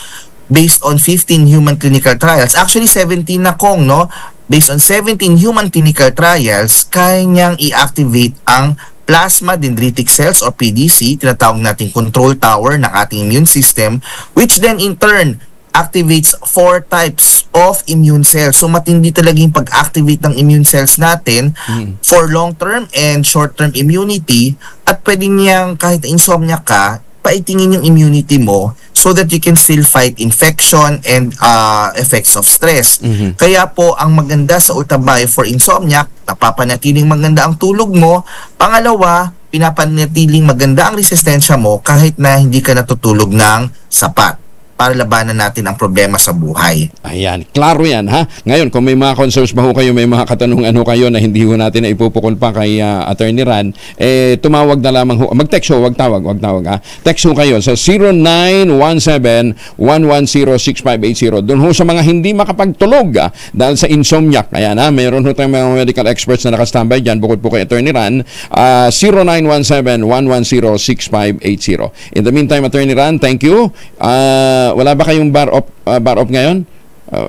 Speaker 17: based on 15 human clinical trials, actually 17 na, Kong, no? Based on 17 human clinical trials, kaya niyang i-activate ang plasma dendritic cells o PDC, tinatawag nating control tower ng ating immune system, which then in turn activates 4 types of immune cells. So matindi talaga yung pag-activate ng immune cells natin for long-term and short-term immunity, at pwede niyang kahit insomnia ka, paitingin yung immunity mo so that you can still fight infection and effects of stress. Kaya po, ang maganda sa Ultabio for insomnia, napapanatiling maganda ang tulog mo. Pangalawa, pinapanatiling maganda ang resistensya mo kahit na hindi ka natutulog ng sapat, para labanan natin ang problema sa buhay.
Speaker 2: Ayan, klaro yan, ha? Ngayon, kung may mga concerns ba ho kayo, may mga katanungan ho kayo na hindi ho natin na ipupukol pa kay Attorney Ran, tumawag na lamang ho. Mag-text ho, wag tawag, ha? Text ho kayo sa 0917-110-6580. Doon ho sa mga hindi makapagtulog dahil sa insomnia. Ayan, ha? Mayroon ho tayong mga medical experts na nakastambay dyan, bukod po kay Attorney Ran, 0917-110-6580. In the meantime, Attorney Ran, thank you. Wala ba kayong bar up ngayon?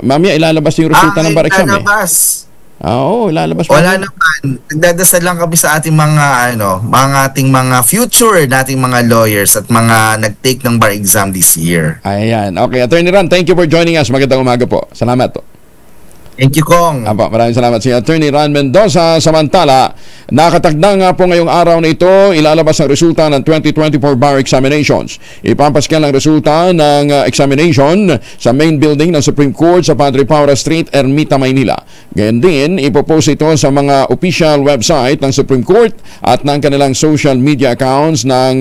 Speaker 2: Mamaya ilalabas yung resulta ng bar exam.
Speaker 17: Ilalabas.
Speaker 2: Ilalabas.
Speaker 17: Wala naman. Nagdadasal lang kami sa ating mga ating mga future nating mga lawyers at mga nag-take ng bar exam this year.
Speaker 2: Ayan. Okay, Attorney Ran, thank you for joining us. Magandang umaga po. Salamat po.
Speaker 17: Thank you, Kong.
Speaker 2: Maraming salamat si Attorney Ran Mendoza. Samantala, nakatagda nga po ngayong araw na ito, ilalabas ang resulta ng 2024 bar examinations. Ipapaskan ang resulta ng examination sa main building ng Supreme Court sa Padre Paura Street, Ermita, Maynila. Ganyan din, ipopost ito sa mga official website ng Supreme Court at ng kanilang social media accounts ng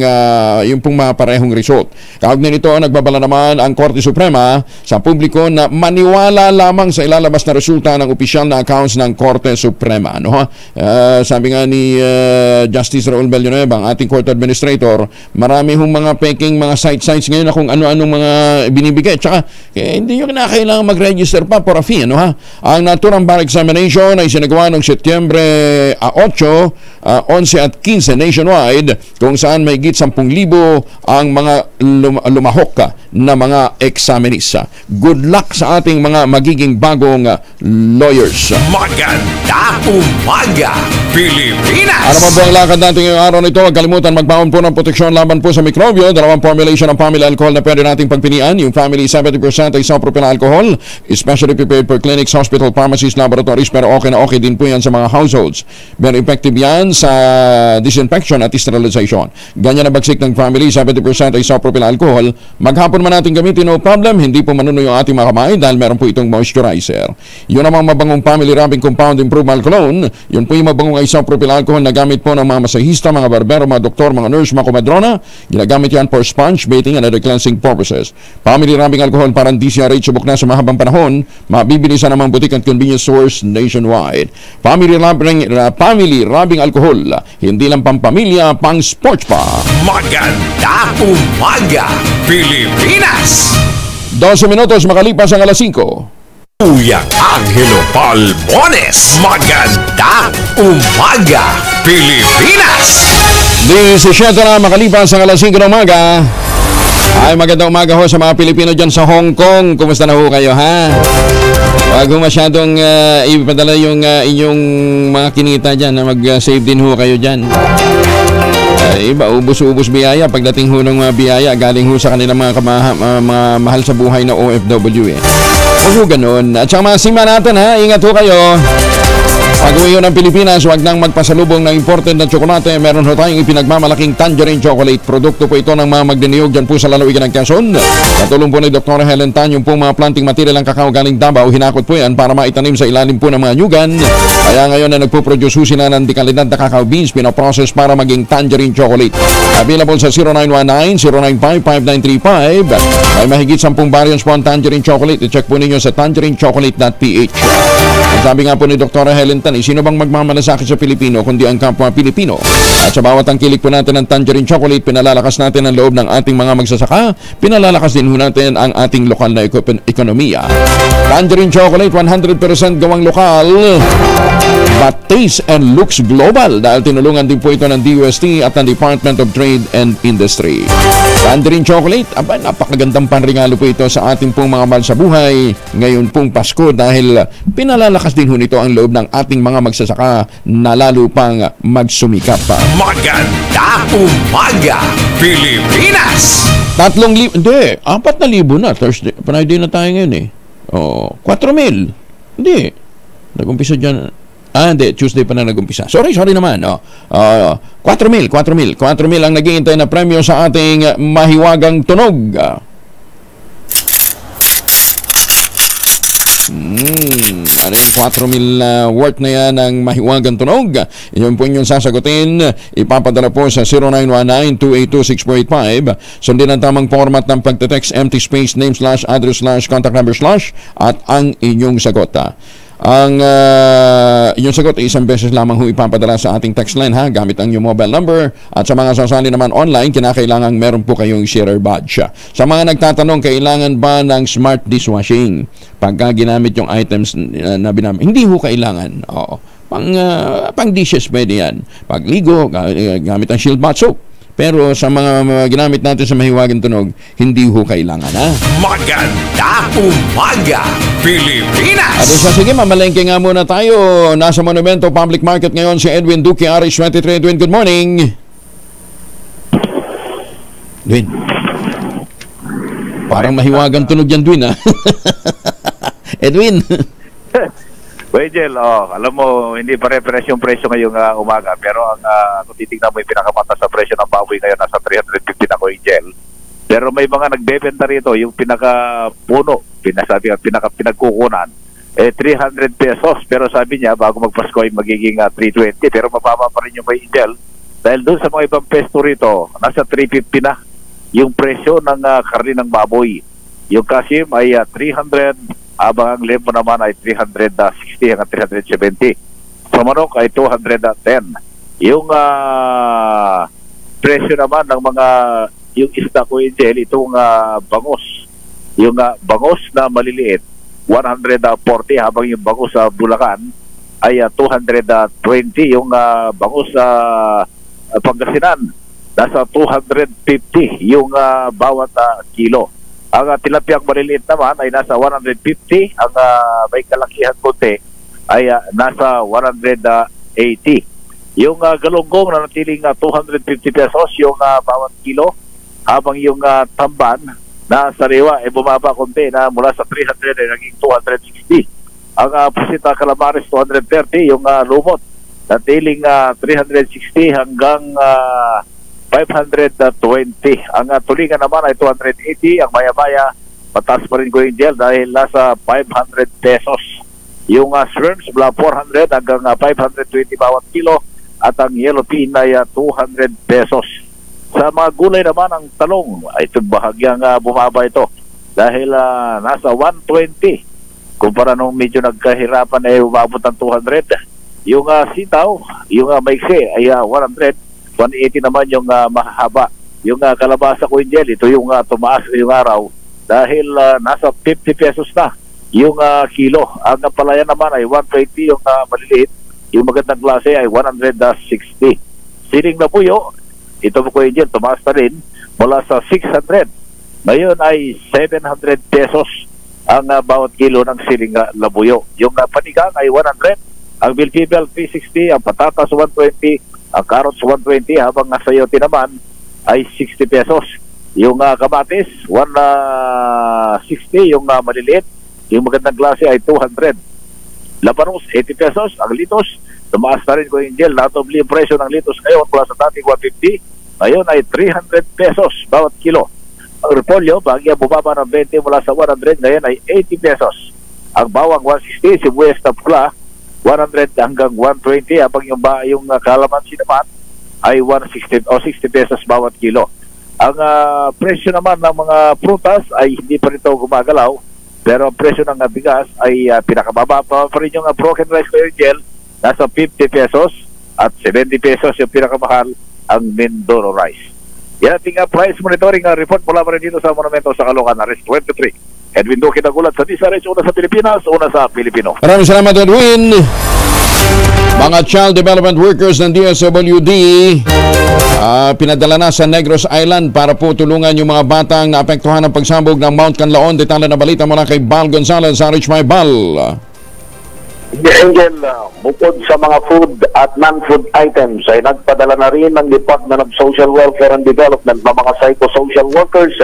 Speaker 2: yung pong mga parehong result. Kaugnay nito, nagbabala naman ang Korte Suprema sa publiko na maniwala lamang sa ilalabas na resulta ng opisyal na accounts ng Korte Suprema. Sabi nga ni Justice Raul Villanueva, ang ating court administrator, marami hong mga peking mga sites ngayon na kung ano-anong mga binibigay. Tsaka hindi nyo kinakailangan mag-register pa for a fee. Ang naturang bar examination ay sinagawa noong Setyembre 8, 11 at 15 nationwide, kung saan may higit 10,000 ang mga lumahok na mga examinees. Good luck sa ating mga magiging bagong lawyers.
Speaker 1: Maganda umaga, Pilipinas!
Speaker 2: Ano man po ang lakad natin ngayong araw nito? Huwag kalimutan magbaon po ng proteksyon laban po sa mikrobyo. Dalawang formulation ng family alcohol na pwede nating pagpilian. Yung family 70% ay isopropyl alcohol, especially prepared for clinics, hospital, pharmacies, laboratories, pero okay na okay din po yan sa mga households. Very effective yan sa disinfection at sterilization. Ganyan na bagsik ng family 70% ay isopropyl alcohol. Maghapon man natin gamitin, no problem. Hindi po manuno yung ating mga kamay dahil meron po itong moisturizer. Yun namang mabangong family rubbing compound improvement cologne. Yun po yung mabangong isopropyl alcohol na gamit po ng mga masahista, mga barbero, mga doktor, mga nurse, mga komadrona. Ginagamit yan for sponge bathing and other cleansing purposes. Family rubbing alcohol parang DCRH subok na sa mahabang panahon. Mabibili sa namang butik at convenience stores nationwide. Family rubbing alcohol. Hindi lang pampamilya, pang sports pa.
Speaker 1: Maganda umaga, Pilipinas!
Speaker 2: 12 minutos makalipas ang alas 5.
Speaker 1: Kuya Angelo Palmones. Maganda umaga, Pilipinas!
Speaker 2: 17 na makalipas ang alas 5 ng umaga. Ay, magandang umaga ho sa mga Pilipino dyan sa Hong Kong. Kumusta na ho kayo, ha? Huwag ho masyadong ipadala yung inyong mga kinita dyan na mag-save din ho kayo dyan. Iba, ubos-ubos biyaya. Pagdating ho ng biyaya, galing ho sa kanilang mga mahal sa buhay na OFW. Huwag ho ganun. At saka mga sima natin, ha? Ingat ho kayo. Pag-uwi ng Pilipinas, huwag nang magpasalubong ng imported na tsokolate. Meron ho tayong ipinagmamalaking tangerine chocolate. Produkto po ito ng mga magdiniyog dyan po sa lalawigan ng Quezon. Katulong po ni Dr. Helen Tan, yung po mga planting material ng kakao galing Davao. Hinakot po yan para maitanim sa ilalim po ng mga nyugan. Kaya ngayon na nagpo-produce ho sila ng dekalidad na kakao beans, pinaprocess para maging tangerine chocolate. Available sa 0919-095-5935. May mahigit 10 variants po ang tangerine chocolate. I-check po ninyo sa tangerinechocolate.ph. Ang sabi nga po ni Dr. Helen Tan, sino bang magmamalasakit sa Pilipino kundi ang kapwa Pilipino? At sa bawat tangkilik po natin ng tangerine chocolate, pinalalakas natin ang loob ng ating mga magsasaka, pinalalakas din ho natin ang ating lokal na ekonomiya. Tangerine chocolate, 100% gawang lokal, but taste and looks global dahil tinulungan din po ito ng DOST at ng Department of Trade and Industry. Tangerine chocolate, aba, napakagandang panregalo po ito sa ating pong mga mahal sa buhay ngayon pong Pasko dahil pinalalakas din ho nito ang loob ng ating mga magsasaka na lalo pang magsumikap pa.
Speaker 1: Maganda umaga, Pilipinas!
Speaker 2: 4,000, hindi, 4,000 na. Thursday, Friday na tayo ngayon eh. 4,000. Hindi. Nag-umpisa dyan. Hindi, Tuesday pa na nag-umpisa. Sorry naman. 4,000 ang nag-iintay na premyo sa ating mahiwagang tunog. Ano yung 4,000 worth na yan ng mahiwagang tunog? Yun po yung sasagutin. Ipapadala po sa 0919-282-6485. Sundin ang tamang format ng pagte-text, empty space, name / address / contact number / at ang inyong sagot. Ang inyong sagot ay isang beses lamang ho ipapadala sa ating text line, ha, gamit ang inyong mobile number. At sa mga sasali naman online, kinakailangan meron po kayong sharer badge. Sa mga nagtatanong, kailangan ba ng smart dishwashing pagka ginamit yung items na binamit? Hindi ho kailangan. Oo. Pang dishes pwede yan. Pagligo, gamit ang shield bath soap. Pero sa mga ginamit natin sa mahiwagang tunog, hindi ho kailangan, ha?
Speaker 1: Maganda umaga, Pilipinas!
Speaker 2: At sige, mamalengke nga muna tayo. Nasa Monumento Public Market ngayon si Edwin Duque, RH23. Edwin, good morning. Edwin. Parang mahiwagang tunog yan, Edwin, ha? Edwin.
Speaker 18: Well, alam mo, hindi pare-pares yung presyo ngayong umaga. Pero kung titignan mo yung pinakamataas sa presyo ng baboy ngayon, nasa 350 na ko yung gel. Pero may mga nagbebenta rito, yung pinaka-puno, pinagkukunan, 300 pesos. Pero sabi niya, bago magpasko ay magiging 320. Pero mababa pa rin yung may gel. Dahil doon sa mga ibang pesto rito, nasa 350 na yung presyo ng karne ng baboy. Yung kasim ay 300, habang ang lempo naman ay 360 hanggang 370. Sa manok ay 210. Yung presyo naman ng mga yung isda ko gel, itong bangus. Yung bangus na maliliit, 140, habang yung bangus sa Bulacan ay 220. Yung bangus sa Pangasinan, nasa 250 yung bawat kilo. Ang tilapiyang maliliit naman ay nasa 150. Ang may kalakihan konti ay nasa 180. Yung galunggong na natiling 250 pesos yung bawat kilo. Habang yung tamban na sariwa ay bumaba konti na mula sa 300 ay naging 260. Ang pusita calamares 230. Yung lumot natiling 360 hanggang 520. Ang tulingan naman ay 280. Ang maya-maya, mataas pa rin ko yung gel dahil nasa 500 pesos. Yung shrimps mula 400 hanggang 520 bawat kilo at ang yellow pea ay 200 pesos. Sa mga gulay naman, ang talong ay bahagyang bumaba ito dahil nasa 120. Kumpara nung medyo nagkahirapan ay umabot ng 200. Yung sitaw, yung maiksi ay 100. 180 naman yung mahaba. Yung kalabasa ko, Angel, ito yung tumaas yung araw dahil nasa 50 pesos na yung kilo. Ang palaya naman ay 120 yung maliliit. Yung magandang klase ay 160. Siling na puyo, ito po ko, Angel, tumaas na rin mula sa 600. Ngayon ay 700 pesos ang bawat kilo ng siling labuyo. Yung panigang ay 100, ang bell pepper 360, ang patatas 120, ang carrots 120, habang sa sayote naman ay 60 pesos. Yung kamatis 160, yung maliliit, yung magandang klase ay 200. Labanos 80 pesos, ang litos tumaas na rin ko, Angel. Natubli yung presyo ng litos ngayon mula sa dating 150, ngayon ay 300 pesos bawat kilo. Ang repolyo, bagya bumaba ng 20 mula sa 100, ngayon ay 80 pesos. Ang bawang 160, sibuyas na pula 100 hanggang 120, habang yung kalamansi naman ay 160 o 60 pesos bawat kilo. Ang presyo naman ng mga prutas ay hindi pa rito gumagalaw, pero ang presyo ng bigas ay pinakababa pa rin yung broken rice ko, Angel, nasa 50 pesos at 70 pesos yung pinakamahal ang Mindoro rice. Yan ating price monitoring report mula pa rin dito sa Monumento sa Caloocan, Aris 23. Edwin Duque nagulat sa DSRH, una sa Pilipinas, una sa Pilipino.
Speaker 2: Maraming salamat, Edwin. Mga child development workers ng DSWD pinadala na sa Negros Island para po tulungan yung mga batang naapektuhan ng pagsabog ng Mount Canlaon. Detalye na balita mula kay Bal Gonzalez sa Rich My Bal.
Speaker 6: Angel, bukod sa mga food at non-food items ay nagpadala na rin ng Department of Social Welfare and Development ng mga psychosocial workers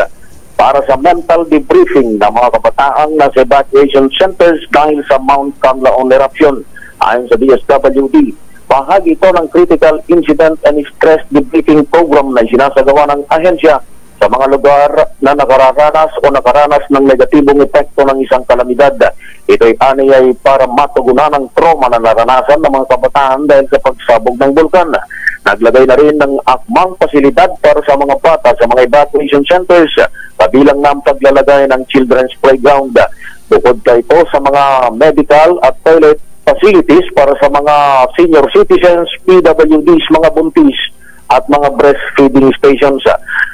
Speaker 6: para sa mental debriefing ng mga kabataang nasa evacuation centers dahil sa Mount Canlaon eruption. Ayon sa DSWD, bahagi ito ng Critical Incident and Stress Debriefing Program na sinasagawa ng ahensya sa mga lugar na nakaranas ng negatibong epekto ng isang kalamidad. Ito'y ay para matugunan ang trauma na naranasan ng mga kabataan dahil sa pagsabog ng bulkan. Naglagay na rin ng akmang pasilidad para sa mga bata sa mga evacuation centers, kabilang na ang paglalagay ng children's playground. Bukod ka ito sa mga medical at toilet facilities para sa mga senior citizens, PWDs, mga buntis at mga breastfeeding stations.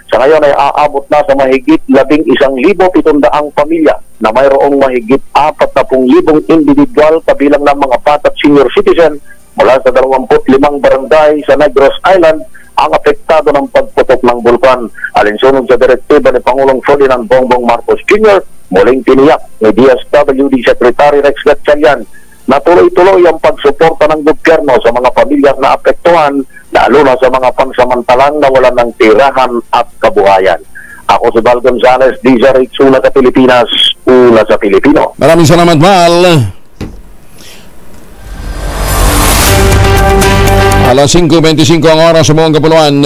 Speaker 6: Sa ngayon ay aabot na sa mahigit 11,700 pamilya na mayroong mahigit 40,000 individual kabilang ng mga bata at senior citizen mula sa 25 barangay sa Negros Island ang apektado ng pagputok ng bulkan. Alinsunod sa direktiba ni Pangulong Ferdinand Bongbong Marcos Jr., muling tiniyak ni DSWD Secretary Rex Gatchalian na tuloy-tuloy ang pagsuporta ng gobyerno sa mga pamilyang naapektuhan, lalo na sa mga pansamantalang nawalan ng tirahan at kabuhayan. Ako si Val Gonzalez, DZRH, una sa Pilipinas, una sa Pilipino.
Speaker 2: Maraming salamat, Val. Alas 5:25 ang oras sa buong Kapuluan.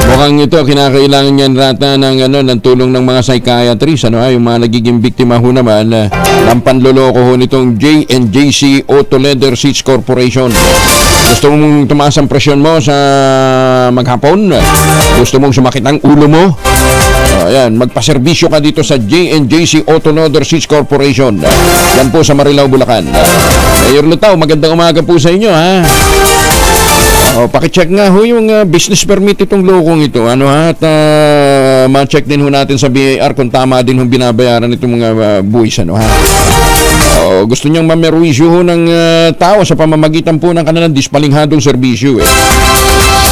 Speaker 2: Mukhang ito, kinakailangan yan rata ng tulong ng mga psychiatrist. Yung mga nagiging biktima ho naman ng panloloko ho nitong J&JC Auto Leather Seats Corporation. Gusto mong tumaas ang presyon mo sa maghapon? Gusto mong sumakit ang ulo mo? Ayan, magpaserbisyo ka dito sa J&JC Auto Leather Seats Corporation. Yan po sa Marilao, Bulacan. Mayor Lutaw, magandang umaga po sa inyo, ha? Pakicheck nga ho yung business permit itong lokong ito, at ma-check din ho natin sa BIR kung tama din ho binabayaran itong mga buwis, gusto niyang mamerwisyo ho ng tao sa pamamagitan po ng kanilang dispalinghadong serbisyo.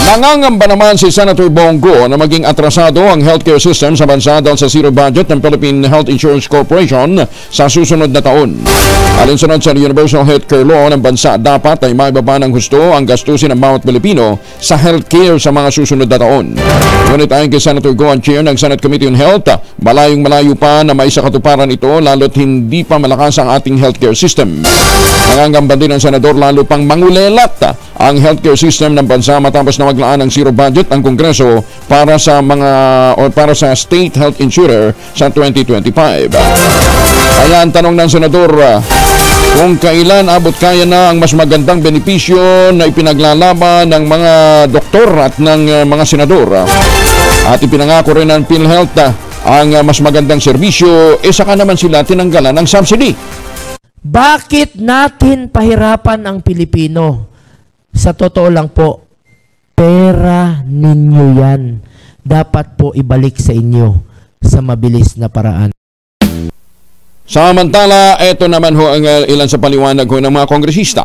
Speaker 2: Nangangamba naman si Senator Bongo na maging atrasado ang healthcare system sa bansa dahil sa zero budget ng Philippine Health Insurance Corporation sa susunod na taon. Alinsunod sa Universal Healthcare Law ng bansa, dapat ay maibaba ng husto ang gastusin ng bawat Pilipino sa healthcare sa mga susunod na taon. Ngunit ayon kay Senator Go, ang chair ng Senate Committee on Health, malayong-malayo pa na maisakatuparan ito lalo't hindi pa malakas ang ating healthcare system. Nangangamba din ang senador lalo pang mangulelat ang healthcare system ng bansa matapos na maglaan ng zero budget ang Kongreso para sa para sa state health insurer sa 2025. Kaya ang tanong ng senador, kung kailan abot kaya na ang mas magandang benepisyo na ipinaglalaban ng mga doktor at ng mga senador. At ipinangako rin ng PhilHealth ang mas magandang serbisyo, saka naman sila tinanggalan ng subsidy.
Speaker 19: Bakit natin pahirapan ang Pilipino? Sa totoo lang po, pera ninyo yan. Dapat po ibalik sa inyo sa mabilis na paraan.
Speaker 2: Samantala, ito naman ho ang ilan sa paliwanag ho ng mga kongresista.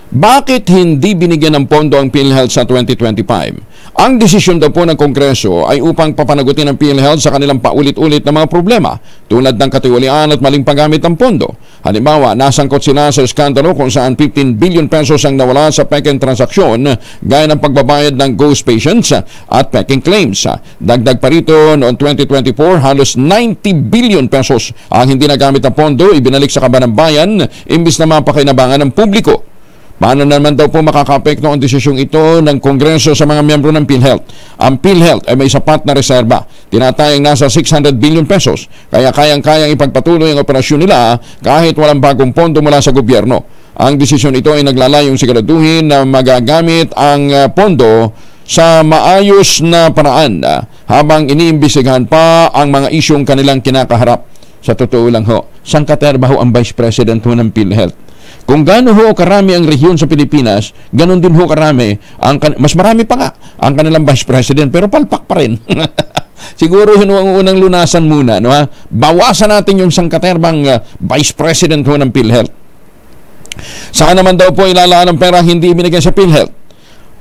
Speaker 2: Bakit hindi binigyan ng pondo ang PhilHealth sa 2025? Ang desisyon daw po ng Kongreso ay upang papanagutin ang PhilHealth sa kanilang paulit-ulit na mga problema tulad ng katiwalian at maling paggamit ng pondo. Halimbawa, nasangkot sila sa skandalo kung saan 15 billion pesos ang nawala sa peking transaksyon gaya ng pagbabayad ng ghost patients at peking claims. Dagdag pa rito, noong 2024, halos 90 billion pesos ang hindi nagamit ng pondo ibinalik sa kaban ng bayan imbis na mapakinabangan ng publiko. Paano naman daw po makakaapekto ang desisyong ito ng Kongreso sa mga miyembro ng PhilHealth? Ang PhilHealth ay may sapat na reserba. Tinatayang nasa 600 billion pesos. Kaya kayang-kayang ipagpatuloy ang operasyon nila kahit walang bagong pondo mula sa gobyerno. Ang desisyon ito ay naglalayong siguraduhin na magagamit ang pondo sa maayos na paraan habang iniimbestigahan pa ang mga isyong kanilang kinakaharap. Sa totoo lang ho, sangkaterba ho ang Vice President ho ng PhilHealth. Kung gaano ho karami ang rehiyon sa Pilipinas, ganon din ho karami, mas marami pa nga ang kanilang Vice President, pero palpak pa rin. Siguro yun ang unang lunasan muna. No, ha? Bawasan natin yung sangkaterbang Vice President ho ng PhilHealth. Saan naman daw po ilalaan ng pera hindi binigyan sa PhilHealth?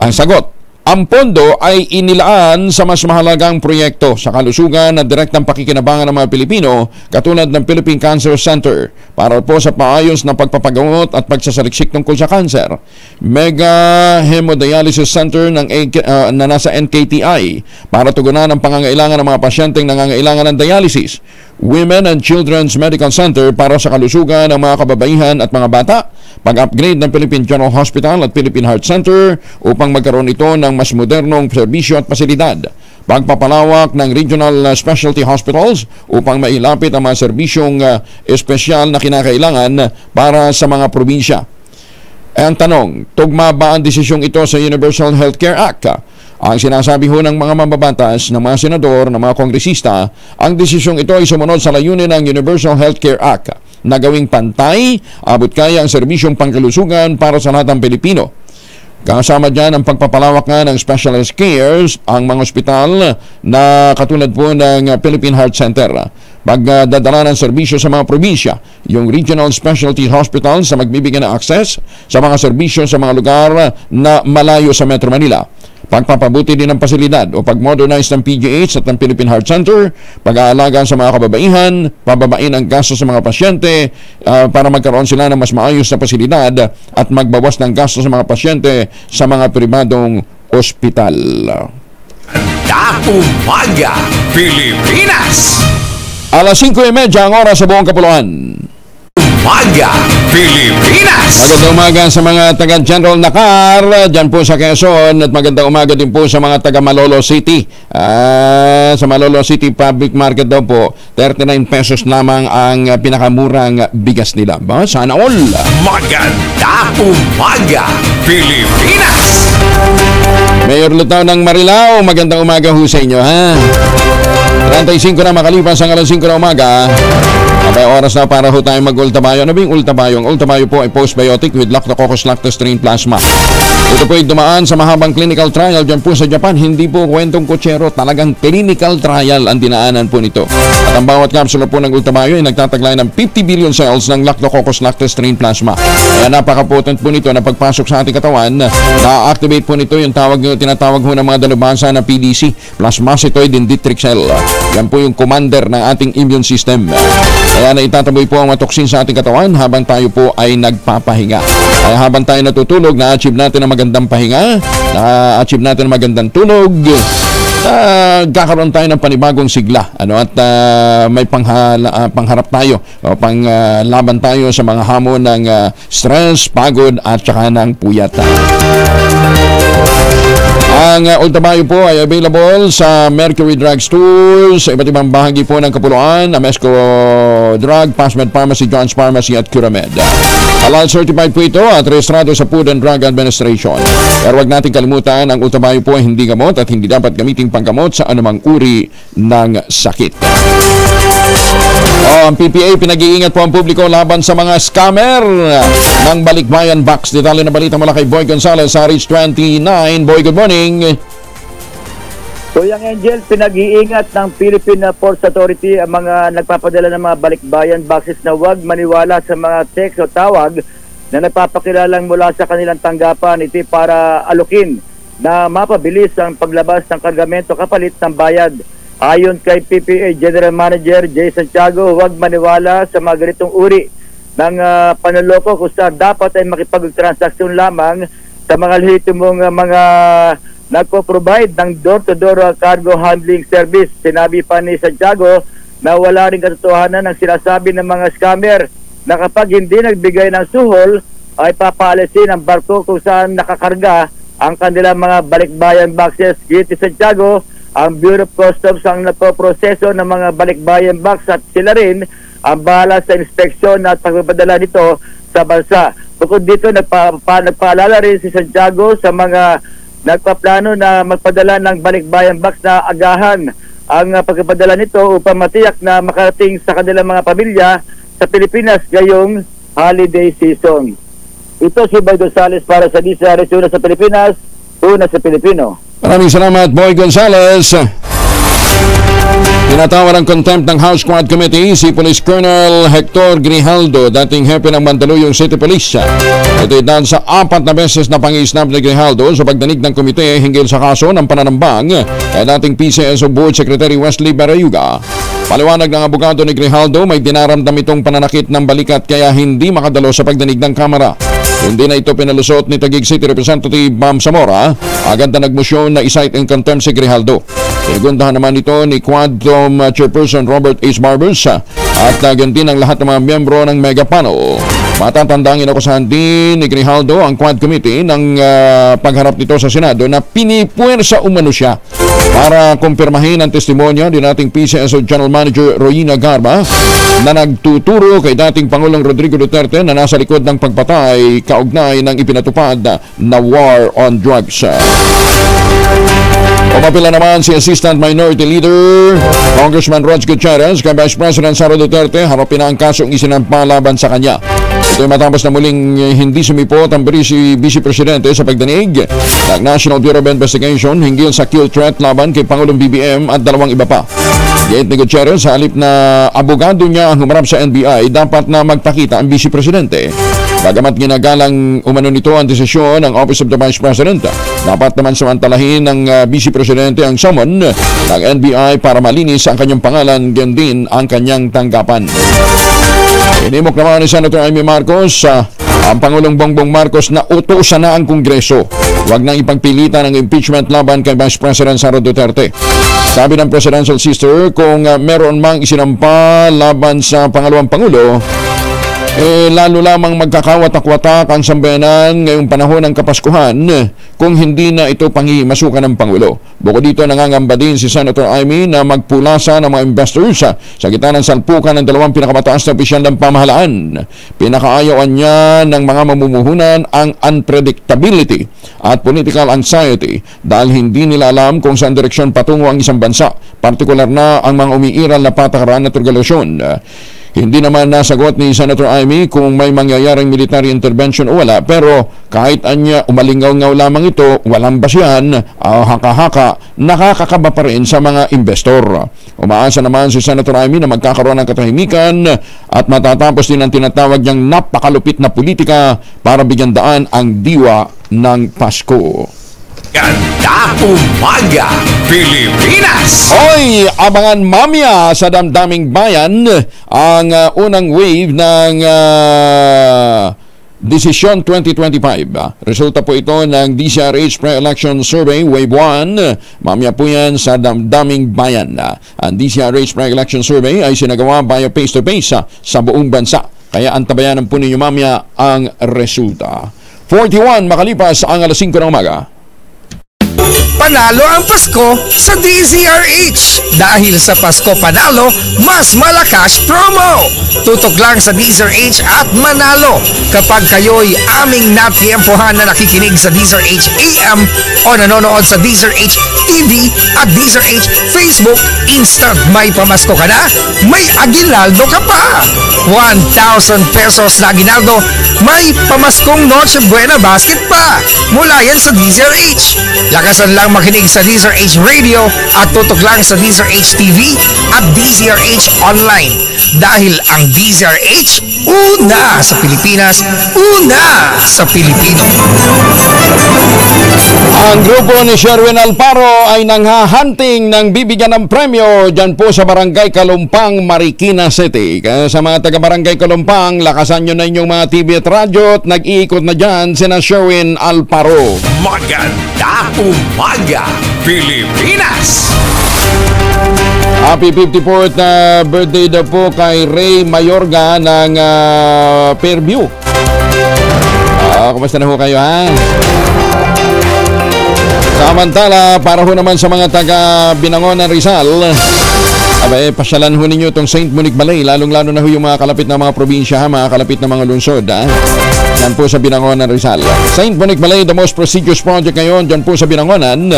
Speaker 2: Ang sagot, ang pondo ay inilaan sa mas mahalagang proyekto sa kalusugan at direktang pakikinabangan ng mga Pilipino katulad ng Philippine Cancer Center para po sa paayos na pagpapagamot at pagsasaliksik tungkol sa cancer. Mega Hemodialysis Center na nasa NKTI para tugunan ang pangangailangan ng mga pasyenteng nangangailangan ng dialysis. Women and Children's Medical Center para sa kalusugan ng mga kababaihan at mga bata, pag-upgrade ng Philippine General Hospital at Philippine Heart Center upang magkaroon ito ng mas modernong serbisyo at pasilidad, pagpapalawak ng Regional Specialty Hospitals upang mailapit ang mga serbisyong espesyal na kinakailangan para sa mga probinsya. Ang tanong, tugma ba ang desisyong ito sa Universal Healthcare Act? Ang sinasabi ho ng mga mambabatas, ng mga senador, ng mga kongresista, ang desisyong ito ay sumunod sa layunin ng Universal Healthcare Act na gawing pantay, abot kaya ang serbisyong pangkalusugan para sa lahat ng Pilipino. Kasama dyan ang pagpapalawak nga ng specialized cares, ang mga ospital na katulad po ng Philippine Heart Center. Pagdadala ng serbisyo sa mga probinsya, yung Regional Specialty Hospitals sa magbibigay ng access sa mga serbisyo sa mga lugar na malayo sa Metro Manila. Pagpapabuti din ng pasilidad o pag-modernize ng PGH at ng Philippine Heart Center, pag-aalaga sa mga kababaihan, pababain ang gasto sa mga pasyente para magkaroon sila ng mas maayos na pasilidad at magbawas ng gasto sa mga pasyente sa mga pribadong ospital.
Speaker 1: Umaga, Pilipinas!
Speaker 2: Alas 5:30 ang oras sa buong Kapuluan.
Speaker 1: Umaga, Pilipinas!
Speaker 2: Magandang umaga sa mga taga General Nakar, dyan po sa Quezon, at magandang umaga din po sa mga taga Malolo City. Sa Malolo City Public Market daw po, 39 pesos lamang ang pinakamurang bigas nila. Sana all!
Speaker 1: Maganda umaga, Pilipinas!
Speaker 2: Mayor Lutaw ng Marilao, magandang umaga ho sa inyo, ha? 35 na makalipas ang alas 5 na umaga. Abay, oras na para ho tayo mag-ultabayo. Ano ba yung ultabayo? Ang ultabayo po ay postbiotic with Lactococcus lactostrain plasma. Ito po ay dumaan sa mahabang clinical trial dyan po sa Japan. Hindi po kwentong kutsero, talagang clinical trial ang dinaanan po nito. At ang bawat kapsula po ng ultabayo ay nagtataglay ng 50 billion cells ng Lactococcus lactostrain plasma. Kaya napaka-potent po nito na pagpasok sa ating katawan, na-activate po nito yung tinatawag ho ng mga dalubhasa na PDC, plasmacytoid dendritic cell. Yan po yung commander ng ating immune system. Kaya na itataboy po ang mga toksin sa ating katawan habang tayo po ay nagpapahinga. Kaya habang tayo natutulog, na-achieve natin ang magandang pahinga, na-achieve natin ang magandang tulog, kakaroon tayo ng panibagong sigla, at may pangharap tayo, panglaban tayo sa mga hamon ng stress, pagod at saka ng puyat. Ang Ultrabayo po ay available sa Mercury Drug Stores, sa iba't ibang bahagi po ng Kapuluan, Amesco Drug, Pasmed Pharmacy, John's Pharmacy at Curamed. Halal certified po ito at rehistrado sa Food and Drug Administration. Pero huwag natin kalimutan, ang Ultrabayo po ay hindi gamot at hindi dapat gamitin panggamot sa anumang uri ng sakit. Ang PPA, pinag-iingat po ang publiko laban sa mga scammer ng Balikbayan Box. Detalye na balita mula kay Boy Gonzales sa Reach 29. Boy, good morning.
Speaker 20: Kuyang Angel, pinag-iingat ng Philippine Ports Authority ang mga nagpapadala ng mga balikbayan boxes na huwag maniwala sa mga text o tawag na nagpapakilalang mula sa kanilang tanggapan. Ito para alukin na mapabilis ang paglabas ng kargamento kapalit ng bayad. Ayon kay PPA General Manager Jay Santiago, huwag maniwala sa mga ganitong uri ng panloloko kung saan dapat ay makipag-transaksyon lamang sa mga lehitimong mga nagpo-provide ng door-to-door cargo handling service. Sinabi pa ni Santiago na wala rin katotohanan ng sinasabi ng mga scammer na kapag hindi nagbigay ng suhol ay papaalisin ang barko kung saan nakakarga ang kanilang mga balikbayan boxes. Giti Santiago, ang Bureau of Customs ang napoproseso ng mga balikbayan box at sila rin ang bahala sa inspeksyon at pagpapadala nito sa bansa. Bukod dito, nagpaalala rin si Santiago sa mga nagpaplano na magpadala ng balikbayan box na agahan ang pagpapadala nito upang matiyak na makarating sa kanilang mga pamilya sa Pilipinas ngayong holiday season. Ito si Boy Gonzales para sa DCRS, una sa Pilipinas, una sa Pilipino.
Speaker 2: Maraming salamat, Boy Gonzales. Tinatawag ng contempt ng House Quad Committee si Police Colonel Hector Grijaldo, dating hepe ng Mandaluyong City Police. Ito dahil sa 4 na beses na pang-isnab ni Grijaldo sa pagdanig ng komite hinggil sa kaso ng pananambang kay dating PCSO Board Secretary Wesley Barayuga. Paliwanag ng abogado ni Grijaldo, may dinaramdam itong pananakit ng balikat kaya hindi makadalo sa pagdanig ng kamera. Hindi na ito pinalusot ni Taguig City Representative Ma'am Zamora. Agad na nagmosyon na i-cite in contempt si Grijaldo. Pinagundahan naman ito ni Quadcom Chairperson Robert H. Barbers at din ang lahat ng mga miyembro ng Mega Panel. Matatandang inakusahan din ni Grijaldo ang Quad Committee ng pagharap nito sa Senado na pinipuwersa umano siya para kumpirmahin ang testimonya ni dating PCSO General Manager Royina Garba na nagtuturo kay dating Pangulong Rodrigo Duterte na nasa likod ng pagpatay kaugnay ng ipinatupad na war on drugs. Pumapila naman si Assistant Minority Leader Congressman Rog Gutierrez kay Vice President Sara Duterte, harapin na ang kasong isinampa laban sa kanya. Ito ay matapos na muling hindi sumipot ang Vice Presidente sa pagdanig ng National Bureau of Investigation hinggil sa kill threat laban kay Pangulong BBM at 2 iba pa. Gate ni Gutierrez, sa halip na abogado niya ang humarap sa NBI, dapat na magpakita ang Vice Presidente. Bagamat ginagalang umano nito ang desisyon ng Office of the Vice President, dapat naman samantalahin ng Vice Presidente ang summon ng NBI para malinis ang kanyang pangalan, ganyan din ang kanyang tanggapan. Inimok naman ni Senator Amy Marcos ang Pangulong Bongbong Marcos na utusan na ang Kongreso. Huwag nang ipagpilitan ang impeachment laban kay Vice President Sara Duterte. Sabi ng Presidential Sister, kung meron mang isinampa laban sa pangalawang Pangulo, lalo lamang magkakawatak-watak ang sambayanan ngayong panahon ng Kapaskuhan kung hindi na ito pangimasukan ng Pangulo. Bukod dito, nangangamba din si Senator Amy na magpulasa ng mga investors sa gitna ng salpukan ng 2 pinakamataas na opisyal ng pamahalaan. Pinakaayawan niya ng mga mamumuhunan ang unpredictability at political anxiety dahil hindi nila alam kung saan direksyon patungo ang isang bansa, partikular na ang mga umiiral na patakaran at regulasyon. Hindi naman nasagot ni Senator Amy kung may mangyayaring military intervention o wala, pero kahit anya umalingaw-ngaw lamang ito, walang basihan, haka-haka, nakakakaba pa rin sa mga investor. Umaasa naman si Senator Amy na magkakaroon ng katahimikan at matatapos din ang tinatawag niyang napakalupit na politika para bigyan daan ang diwa ng Pasko.
Speaker 1: Ganda Umaga Pilipinas!
Speaker 2: Hoy, abangan mamaya sa damdaming bayan ang unang wave ng Desisyon 2025. Resulta po ito ng DCRH Pre-Election Survey Wave 1. Mamaya po yan sa damdaming bayan. Ang DCRH Pre-Election Survey ay sinagawa via face-to-face sa buong bansa. Kaya antabayanan po ninyo mamaya ang resulta. 41 makalipas ang alas 5 ng umaga.
Speaker 21: Panalo ang Pasko sa DZRH. Dahil sa Pasko Panalo, mas malakas promo. Tutok lang sa DZRH at manalo kapag kayo'y aming natiempohan na nakikinig sa DZRH AM o nanonood sa DZRH TV at DZRH Facebook. Instant may pamasko ka na, may aginaldo ka pa. 1,000 pesos na aginaldo, may pamaskong Noche Buena basket pa. Mula yan sa DZRH. Lakasan lang makinig sa DZRH Radio at tutok lang sa DZRH TV at DZRH Online. Dahil ang DZRH, una sa Pilipinas, una sa Pilipino.
Speaker 2: Ang grupo ni Sherwin Alparo ay nanghahunting ng bibigyan ng premyo dyan po sa Barangay Kalumpang, Marikina City. Kaya sa mga taga-Barangay Kalumpang, lakasan nyo na inyong mga TV at radyo at nag-iikot na dyan sina Sherwin Alparo.
Speaker 1: Maganda umaga, Pilipinas!
Speaker 2: Happy 54th na birthday daw po kay Ray Mayorga ng Fairview. Kumusta na ho kayo, ha? Samantala, para ho naman sa mga taga-Binangonan, Rizal, pasyalan ho ninyo itong St. Monique Balay, lalong-lalo na ho yung mga kalapit na mga probinsya, mga kalapit na mga lungsod, ha? Yan po sa Binangonan, Rizal. St. Monique Balay, the most prestigious project ngayon, dyan po sa Binangonan.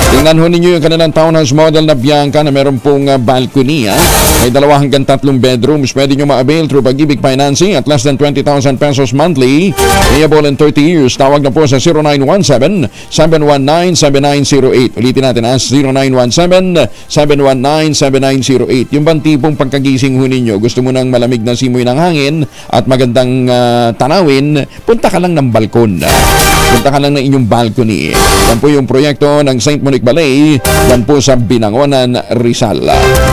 Speaker 2: Tingnan ho ninyo yung kanilang townhouse model na Bianca na meron pong balcony, ha? May 2 hanggang 3 bedrooms. Pwede nyo ma-avail through Pag-ibig Financing at less than 20,000 pesos monthly. Payable in 30 years. Tawag na po sa 0917-719-7908. Ulitin natin, ha? 0917-719-7908. Yung bang tipong pagkagising ho ninyo, gusto mo ng malamig na simoy ng hangin at magandang tanawin, punta ka lang ng balkon. Punta ka lang ng inyong balcony. Yan po yung proyekto ng St. Monique Balay. Yan po sa Binangonan, Rizal.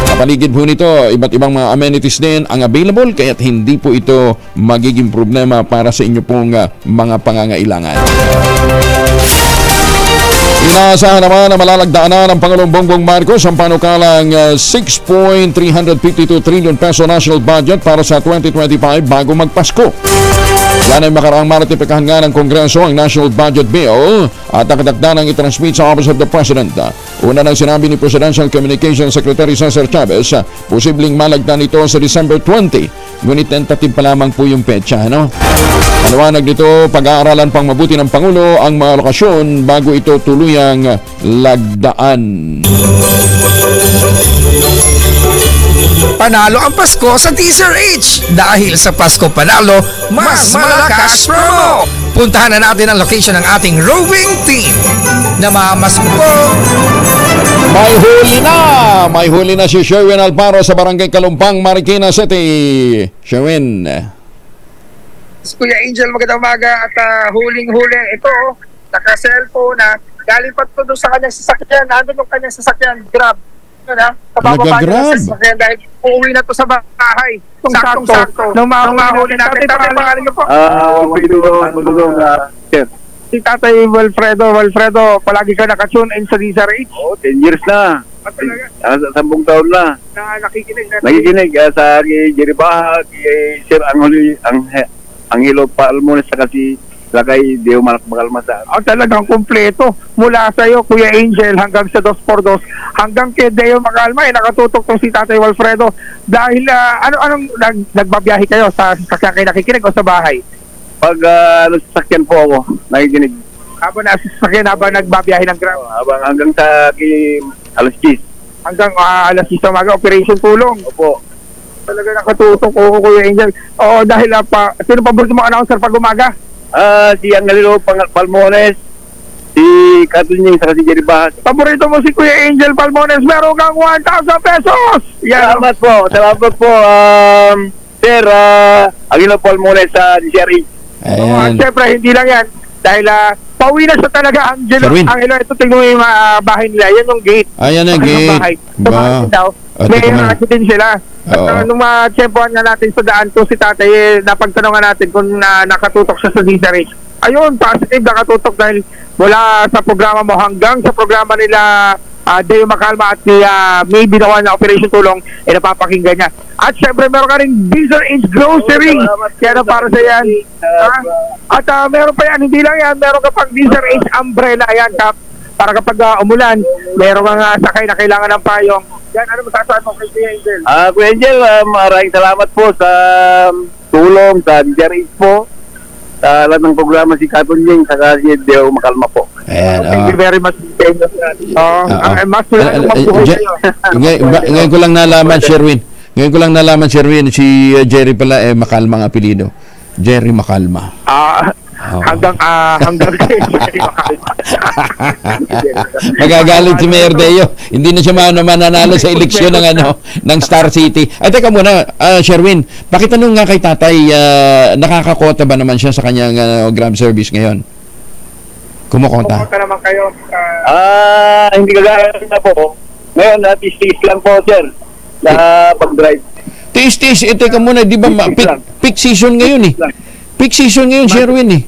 Speaker 2: Kapaligid po nito, iba't ibang mga amenities din ang available, kaya't hindi po ito magiging problema para sa inyo pong mga pangangailangan. Inaasahan naman na malalagdaanan ng Pangulong Bongbong Marcos ang panukalang 6.352 trillion peso national budget para sa 2025 bago magpasko. Yan ay makaraang maratipikahan nga ng Kongreso ang National Budget Bill at nakadagda ng itransmit sa Office of the President. Una nang sinabi ni Presidential Communications Secretary Cesar Chavez, posibleng malagdan ito sa December 20. Ngunit tentative pa lamang po yung petsa, no? Paliwanag nito, pag-aaralan pang mabuti ng Pangulo ang mga lokasyon bago ito tuluyang lagdaan.
Speaker 21: Panalo ang Pasko sa DZRH. Dahil sa Pasko Panalo, mas malakas promo. Puntahan na natin ang location ng ating rowing team. Namamasko.
Speaker 2: May huli na si Sherwin Alparo sa Barangay Kalumpang, Marikina City. Sherwin.
Speaker 22: Kuya Angel, magandang umaga at huling-huli. Ito, naka-cellphone na galing pa ito doon sa kanyang sasakyan. Nandun yung kanyang sasakyan, Grab.
Speaker 2: Nag-grab?
Speaker 22: Dahil uuwi na to sa bahay. Sakto. Nung mahuli natin, pangalan niyo po? Si Tatay Wilfredo, palagi ka naka-tune in sa DZRH?
Speaker 18: Oo, 10 years na. 10 taon na. Nakikinig sa Jerry Baha, Sir Angelo Palmones, sa kasi Lagay Deo Malakmakalmasa.
Speaker 22: Talagang kumpleto. Mula sa iyo, Kuya Angel, hanggang sa 2x2, hanggang kay Deo Makalma, nakatutok tong si Tatay Wilfredo. Dahil, anong nagbabiyahe kayo? Sa sasakyan kayo nakikinig o sa bahay?
Speaker 18: Pag sasakyan po ako, nakikinig.
Speaker 22: Habang nasa sasakyan, habang nagbabiyahe ng Grab?
Speaker 18: Hanggang sa alas 10.
Speaker 22: Hanggang alas 10 umaga, operation tulong?
Speaker 18: Opo.
Speaker 22: Talaga nakatutok ko, Kuya Angel. Oo, dahil sino paborito mo announcer pag umaga?
Speaker 18: Si Angelo Palmones, si Katunying, saka si Jerry Baha.
Speaker 22: Paborito mo si Kuya Angel Palmones, meron kang 1,000 pesos!
Speaker 18: Salamat po, Sir Angelo Palmones sa DZRH.
Speaker 22: Siyempre, hindi lang yan. Dahil pauwi na siya talaga, Angelo. Ito tingnan mo yung bahay nila. Yan yung gate.
Speaker 2: Ayan ang gate.
Speaker 22: May accident sila. At nung matsempohan nga natin sa daan to si Tatay, napagtanongan natin kung nakatutok siya sa DZRH. Ayun, positive nakatutok dahil mula sa programa mo hanggang sa programa nila Deo Makalma at ni May Binawan na Operation Tulong, napapakinggan niya. At syempre meron ka rin DZRH Grocery. Kaya para sa yan. At meron pa yan, hindi lang yan, meron ka pang DZRH Umbrella. Ayan, para kapag umulan, mayroong mga sakay na kailangan ng payong. Yan, ano masasabi mo kay Kuya Angel?
Speaker 18: Kuya Angel, maraming salamat po sa tulong, sa DZRH po, sa lahat ng programa si Katon Ying, saka si Deo Makalma po.
Speaker 2: Ayan,
Speaker 22: Thank you very much. Mas mabuhay kayo.
Speaker 2: Ngayon ko lang nalaman, Sherwin, si Jerry pala Makalma ang apelido. Jerry Makalma.
Speaker 22: Hanggang kay Jerry Makalma.
Speaker 2: Magagalit si Mayor Deo. Hindi na siya mananalo sa eleksyon ng Star City. Ay, teka muna, Sherwin, pakitanong nga kay tatay, nakakakota ba naman siya sa kanyang Grab service ngayon? Kumukota
Speaker 22: naman kayo.
Speaker 18: Hindi kagaya na po. Ngayon, tiis-tiis lang po, sir, na pag-drive.
Speaker 2: Tiis-tiis, teka muna, di ba peak season ngayon eh. Peak season ngayon, Sherwin eh.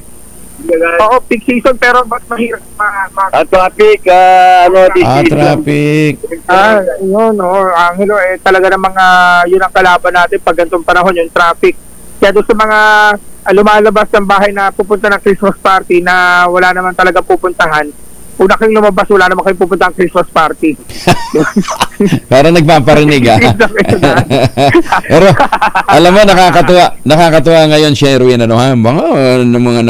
Speaker 22: Oo, peak season, pero ba't mahirap?
Speaker 18: Traffic,
Speaker 2: traffic.
Speaker 22: Yun, Angelo, talaga ng mga, yun ang kalaban natin pag ganitong panahon, yung traffic. Kaya doon sa mga lumalabas ng bahay na pupunta ng Christmas party na wala naman talaga pupuntahan, una kayong lumabas, wala naman kayong pupunta ng Christmas party.
Speaker 2: Parang nagpaparinig Pero alam mo, nakakatuwa ngayon, Sherwin, mga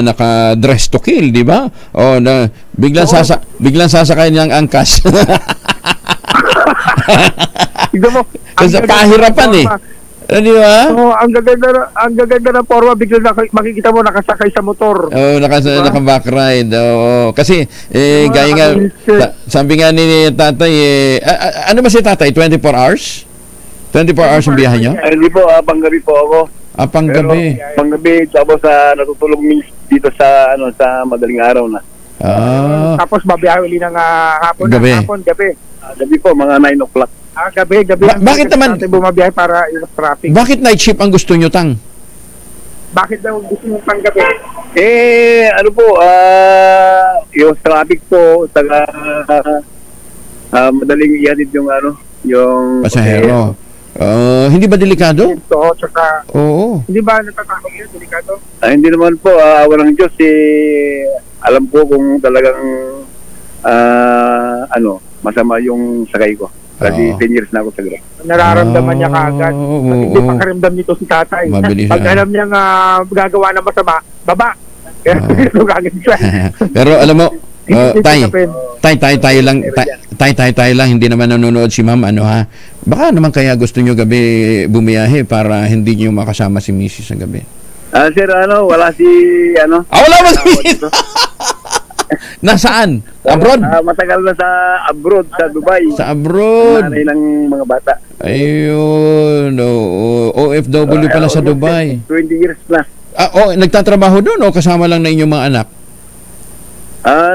Speaker 2: naka-dress to kill, di ba? Biglang sasakay ng angkas. Kasi pahirapan eh. Di ba?
Speaker 22: Ang gaganda ng forma, biglang makikita mo nakasakay sa motor.
Speaker 2: Naka-back ride. Kasi, gaya nga, sabi nga ni tatay, ano ba si tatay? 24 hours? 24 hours ang biyahe nyo?
Speaker 18: Hindi po, panggabi po ako.
Speaker 2: Panggabi.
Speaker 18: Panggabi, tapos natutulog dito sa madaling araw na.
Speaker 22: Tapos babiyahe uli ng hapon. Gabi.
Speaker 18: Gabi po, mga 9 o'clock.
Speaker 22: Gabi.
Speaker 2: Bakit naman
Speaker 22: bumabiyahe para yung traffic?
Speaker 2: Bakit night shift ang gusto nyo, Tang?
Speaker 22: Bakit daw gusto nyo panggabi?
Speaker 18: Yung traffic po, madaling ihatid yung
Speaker 2: pasahero. Hindi ba delikado? Oo.
Speaker 22: Hindi ba natatakot yun? Delikado?
Speaker 18: Hindi naman po. Walang Diyos. Alam po kung talagang masama yung sakay ko. Kasi 10 years na ako sa Grab.
Speaker 22: Nararamdaman niya kaagad. Hindi pakaramdam nito si tatay. Pag alam niya gagawa ng masama, baba.
Speaker 2: Pero alam mo, tayo lang, hindi naman nanonood si ma'am, baka naman kaya gusto nyo gabi bumiyahe para hindi nyo makasama si Mrs. sa gabi.
Speaker 18: Sir, wala si,
Speaker 2: wala ba si Mrs. Nasaan? Abroad?
Speaker 18: Matagal na sa abroad, sa Dubai.
Speaker 2: Sa abroad?
Speaker 18: Nanay ng mga bata.
Speaker 2: Ayun, OFW pala sa Dubai.
Speaker 18: 20 years na.
Speaker 2: Nagtatrabaho doon o kasama lang na inyong mga anak?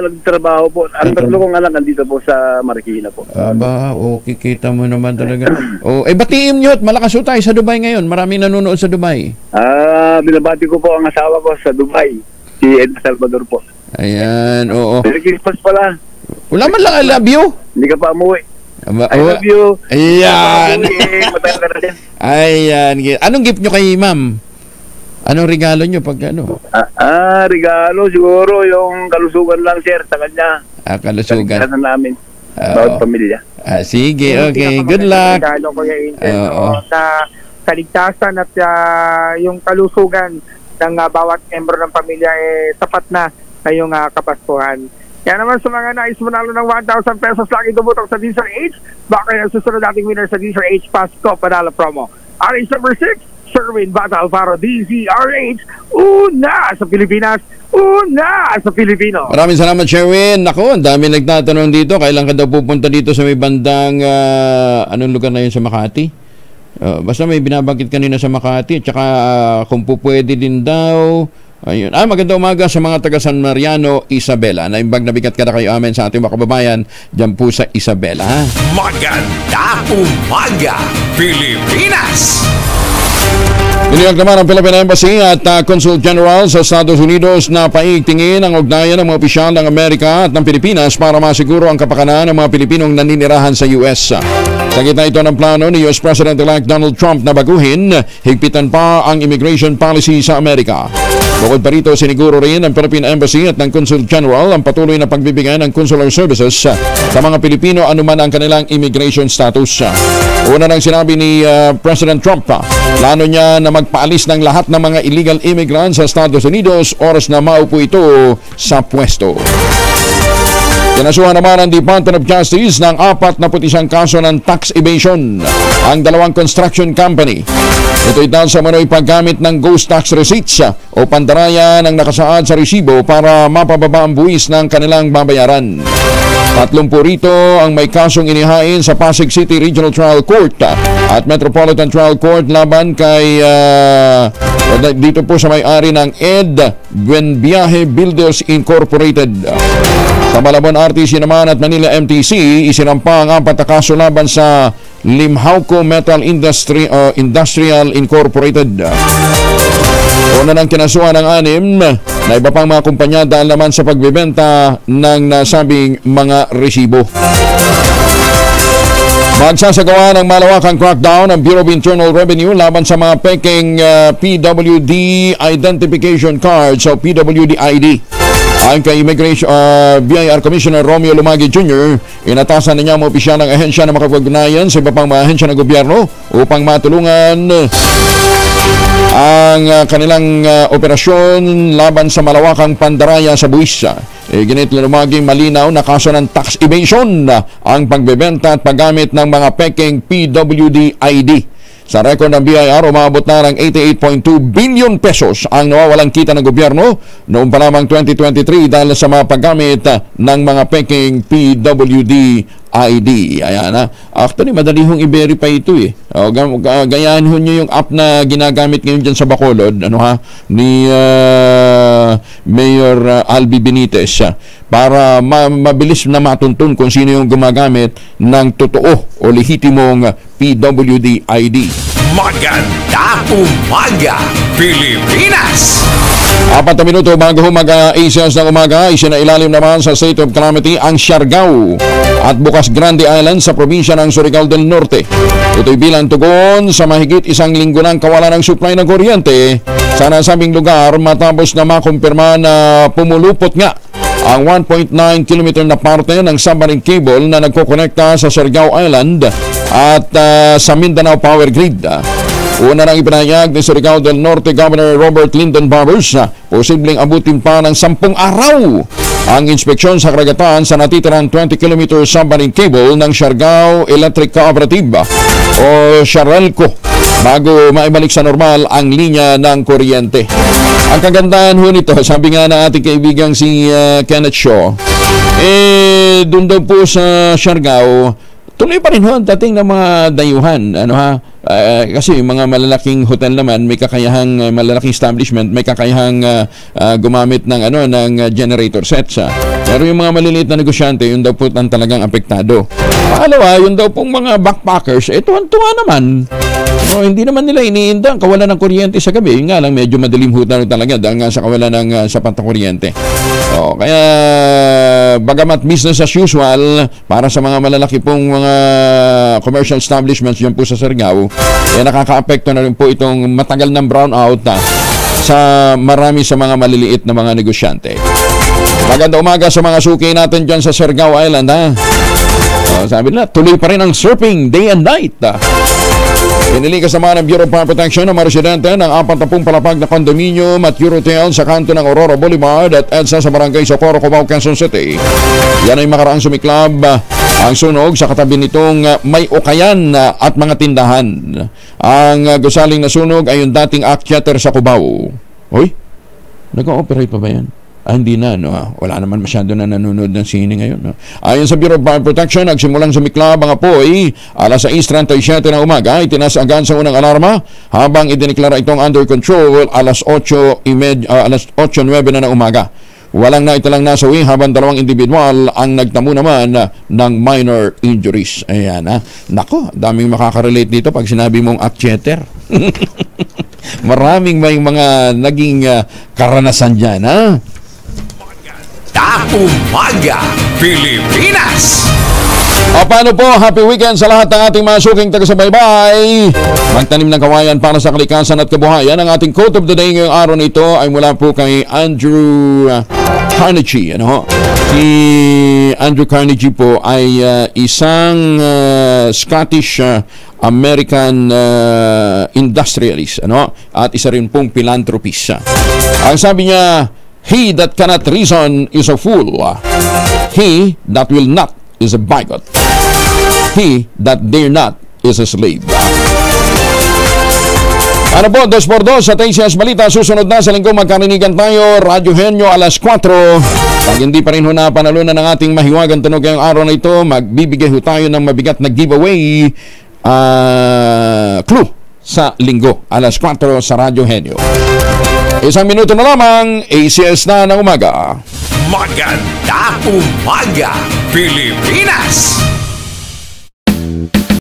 Speaker 18: Nagtrabaho po. Ang tatlo kong anak nandito po sa Marikina po.
Speaker 2: Okay, kita mo naman talaga. Batiin nyo at malakas tayo sa Dubai ngayon. Maraming nanonood sa Dubai.
Speaker 18: Binabati ko po ang asawa ko sa Dubai. Si Ed Salvador po.
Speaker 2: Ayan, oo.
Speaker 18: Merry Christmas pala.
Speaker 2: Wala man lang I love you.
Speaker 18: Hindi ka pa umuwi. I love you.
Speaker 2: Ayan.
Speaker 18: Matagal ka na din.
Speaker 2: Ayan. Anong gift nyo kay ma'am? Anong regalo nyo pag
Speaker 18: regalo siguro yung kalusugan lang, sir, sa kanya.
Speaker 2: Kalusugan.
Speaker 18: Kalusugan namin. Bawat pamilya.
Speaker 2: Sige, okay. Good luck.
Speaker 22: Regalo ko yung na kaligtasan at yung kalusugan ng bawat membro ng pamilya sapat na ngayong kapaskuhan. Kaya naman sa mga nais manalo ng 1,000 pesos lagi dumutok sa DZRH, baka yung susunod nating winner sa DZRH Pasko Panalo Promo. RH number 6, Sherwin Bata Alvaro, DZRH, una sa Pilipinas, una sa Pilipino.
Speaker 2: Maraming salamat, Sherwin. Naku, ang dami nagtatanong dito. Kailan ka daw pupunta dito sa may bandang, anong lugar na yun sa Makati? Basta may binabanggit kanina sa Makati. Tsaka kung pupwede din daw. Ayun. Magandang umaga sa mga taga San Mariano, Isabela. Naimbag na bigat ka na kayo amin sa ating mga kababayan dyan po sa Isabela.
Speaker 1: Magandang umaga, Pilipinas!
Speaker 2: Iniyag naman ang Philippine Embassy at Consul General sa Estados Unidos na paigtingin ang ugnayan ng mga opisyal ng Amerika at ng Pilipinas para masiguro ang kapakanan ng mga Pilipinong naninirahan sa US. Sa gitna ito ng plano ni US President-elect Donald Trump na baguhin, higpitan pa ang immigration policy sa Amerika. Bukod pa rito, siniguro rin ng Philippine Embassy at ng Consul General ang patuloy na pagbibigay ng consular services sa mga Pilipino anuman ang kanilang immigration status. Una nang sinabi ni President Trump, plano niya na magpaalis ng lahat ng mga illegal immigrants sa Estados Unidos oras na maupo ito sa pwesto. Kinasuhan naman ang Department of Justice ng 41 kaso ng tax evasion ang dalawang construction company. Ito'y dahil sa manoy paggamit ng ghost tax receipts o pandaraya ng nakasaad sa resibo para mapababa ang buwis ng kanilang babayaran. 30 rito ang may kasong inihain sa Pasig City Regional Trial Court at Metropolitan Trial Court laban kay dito po sa may-ari ng Ed Buenviaje Builders Incorporated. Sa Malabon RTC naman at Manila MTC, isinampa ang 4 na kaso laban sa Limhauco Metal Industrial Incorporated. Una nang kinasuhan ng 6 na iba pang mga kumpanya dahil naman sa pagbibenta ng nasabing mga resibo. Magsasagawa ng malawakang crackdown ang Bureau of Internal Revenue laban sa mga peking PWD Identification Cards o PWD ID. Ayon kay Immigration BIR Commissioner Romeo Lumagi Jr., inatasan niya ang opisyal ng ahensya na makapag-ugnayan sa iba pang mga ahensya ng gobyerno upang matulungan ang kanilang operasyon laban sa malawakang pandaraya sa buwis. Ginit Lumagi malinaw na kaso ng tax evasion ang pagbebenta at paggamit ng mga peking PWD ID. Sa rekord ng BIR, umabot na ng 88.2 billion pesos ang nawawalang kita ng gobyerno noong pa lamang 2023 dahil sa mga paggamit ng mga peking PWD ID. Ayan na. Actually, madali hong i-verify ito eh. Gayaan ho nyo yung app na ginagamit ngayon dyan sa Bacolod, ni Mayor Albi Benitez para mabilis na matuntun kung sino yung gumagamit ng totoo o lehitimong PWD ID.
Speaker 1: Maganda umaga, Pilipinas!
Speaker 2: 4 na minuto bago mag-ACS ng umaga, isinailalim naman sa state of calamity ang Siargao at Bukas Grande Island sa probinsya ng Surigao del Norte. Ito'y bilang tugon sa mahigit 1 linggo ng kawalan ng supply ng kuryente sa nasabing lugar matapos na makumpirma na pumulupot nga ang 1.9 km na parte ng submarine cable na nagkokonekta sa Siargao Island at sa Mindanao Power Grid. Una nang ipinahayag ni Surigao del Norte Governor Robert Lyndon Barbers, posibleng abutin pa ng 10 araw ang inspeksyon sa karagatan sa natitirang 20 km submarine cable ng Siargao Electric Cooperative o Siarelco bago maibalik sa normal ang linya ng kuryente. Ang kagandahan ho nito, sabi nga na ating kaibigang si Kenneth Shaw, doon daw po sa Siargao, tuloy pa rin ho ang dating ng mga dayuhan. Kasi mga malalaking hotel naman, may kakayahang malalaking establishment, may kakayahang gumamit ng generator sets. Pero yung mga maliliit na negosyante, yun daw po ang talagang apektado. Pangalawa, yun daw pong mga backpackers, tuwan-tuwa naman. Hindi naman nila iniinda ang kawalan ng kuryente sa gabi. Yun nga lang, medyo madilim ho talaga dahil nga sa kawalan ng sapat na kuryente. Kaya bagamat business as usual para sa mga malalaki pong mga commercial establishments dyan po sa Siargao, nakaka-apekto na rin po itong matagal ng brownout sa marami sa mga maliliit na mga negosyante. Maganda umaga sa mga suki natin dyan sa Siargao Island. Sabi nila, tuloy pa rin ang surfing day and night. Pinili kasama ng Bureau of Fire Protection ng mga residente ng 40 palapag na condominium at Eurotel sa kanto ng Aurora Boulevard at EDSA sa Barangay Socorro, Cubao, Quezon City. Yan ay makaraang sumiklab ang sunog sa katabi nitong may ukayan at mga tindahan. Ang gusaling na sunog ay yung dating act theater sa Cubao. Hoy, nag-ooperate pa ba yan? Hindi na, wala naman masyado na nanonood ng sine ngayon. Ayon sa Bureau of Fire Protection, nagsimulang sumiklab ang apoy alas 6:37 ng umaga. Itinas agad sa unang alarma habang idiniklara itong under control alas 8:09 na ng umaga. Walang naitalang nasawi habang 2 individual ang nagtamo naman ng minor injuries. Ayan Nako, daming makakarelate dito pag sinabi mong act-theater. Maraming may mga naging karanasan dyan,
Speaker 1: Umaga, Pilipinas!
Speaker 2: O paano po, happy weekend sa lahat ng ating mga suking taga-subaybay. Magtanim ng kawayan para sa kalikasan at kabuhayan. Ang ating quote of the day ngayong araw nito ay mula po kay Andrew Carnegie. Si Andrew Carnegie po ay isang Scottish American industrialist, at isa rin pong philanthropist. Ang sabi niya, he that cannot reason is a fool. He that will not is a bigot. He that dare not is a slave. Ano po, 2x2 sa Taysias Balita. Susunod na sa linggo magkarinigan tayo. Radyo Henyo alas 4. Pag hindi pa rin ho na panalunan ng ating mahiwagang tunog ngayong araw na ito, magbibigay ho tayo ng mabigat na giveaway clue sa linggo alas 4 sa Radyo Henyo. Isang minuto na lamang, ACS na ng umaga.
Speaker 1: Magandang umaga, Pilipinas!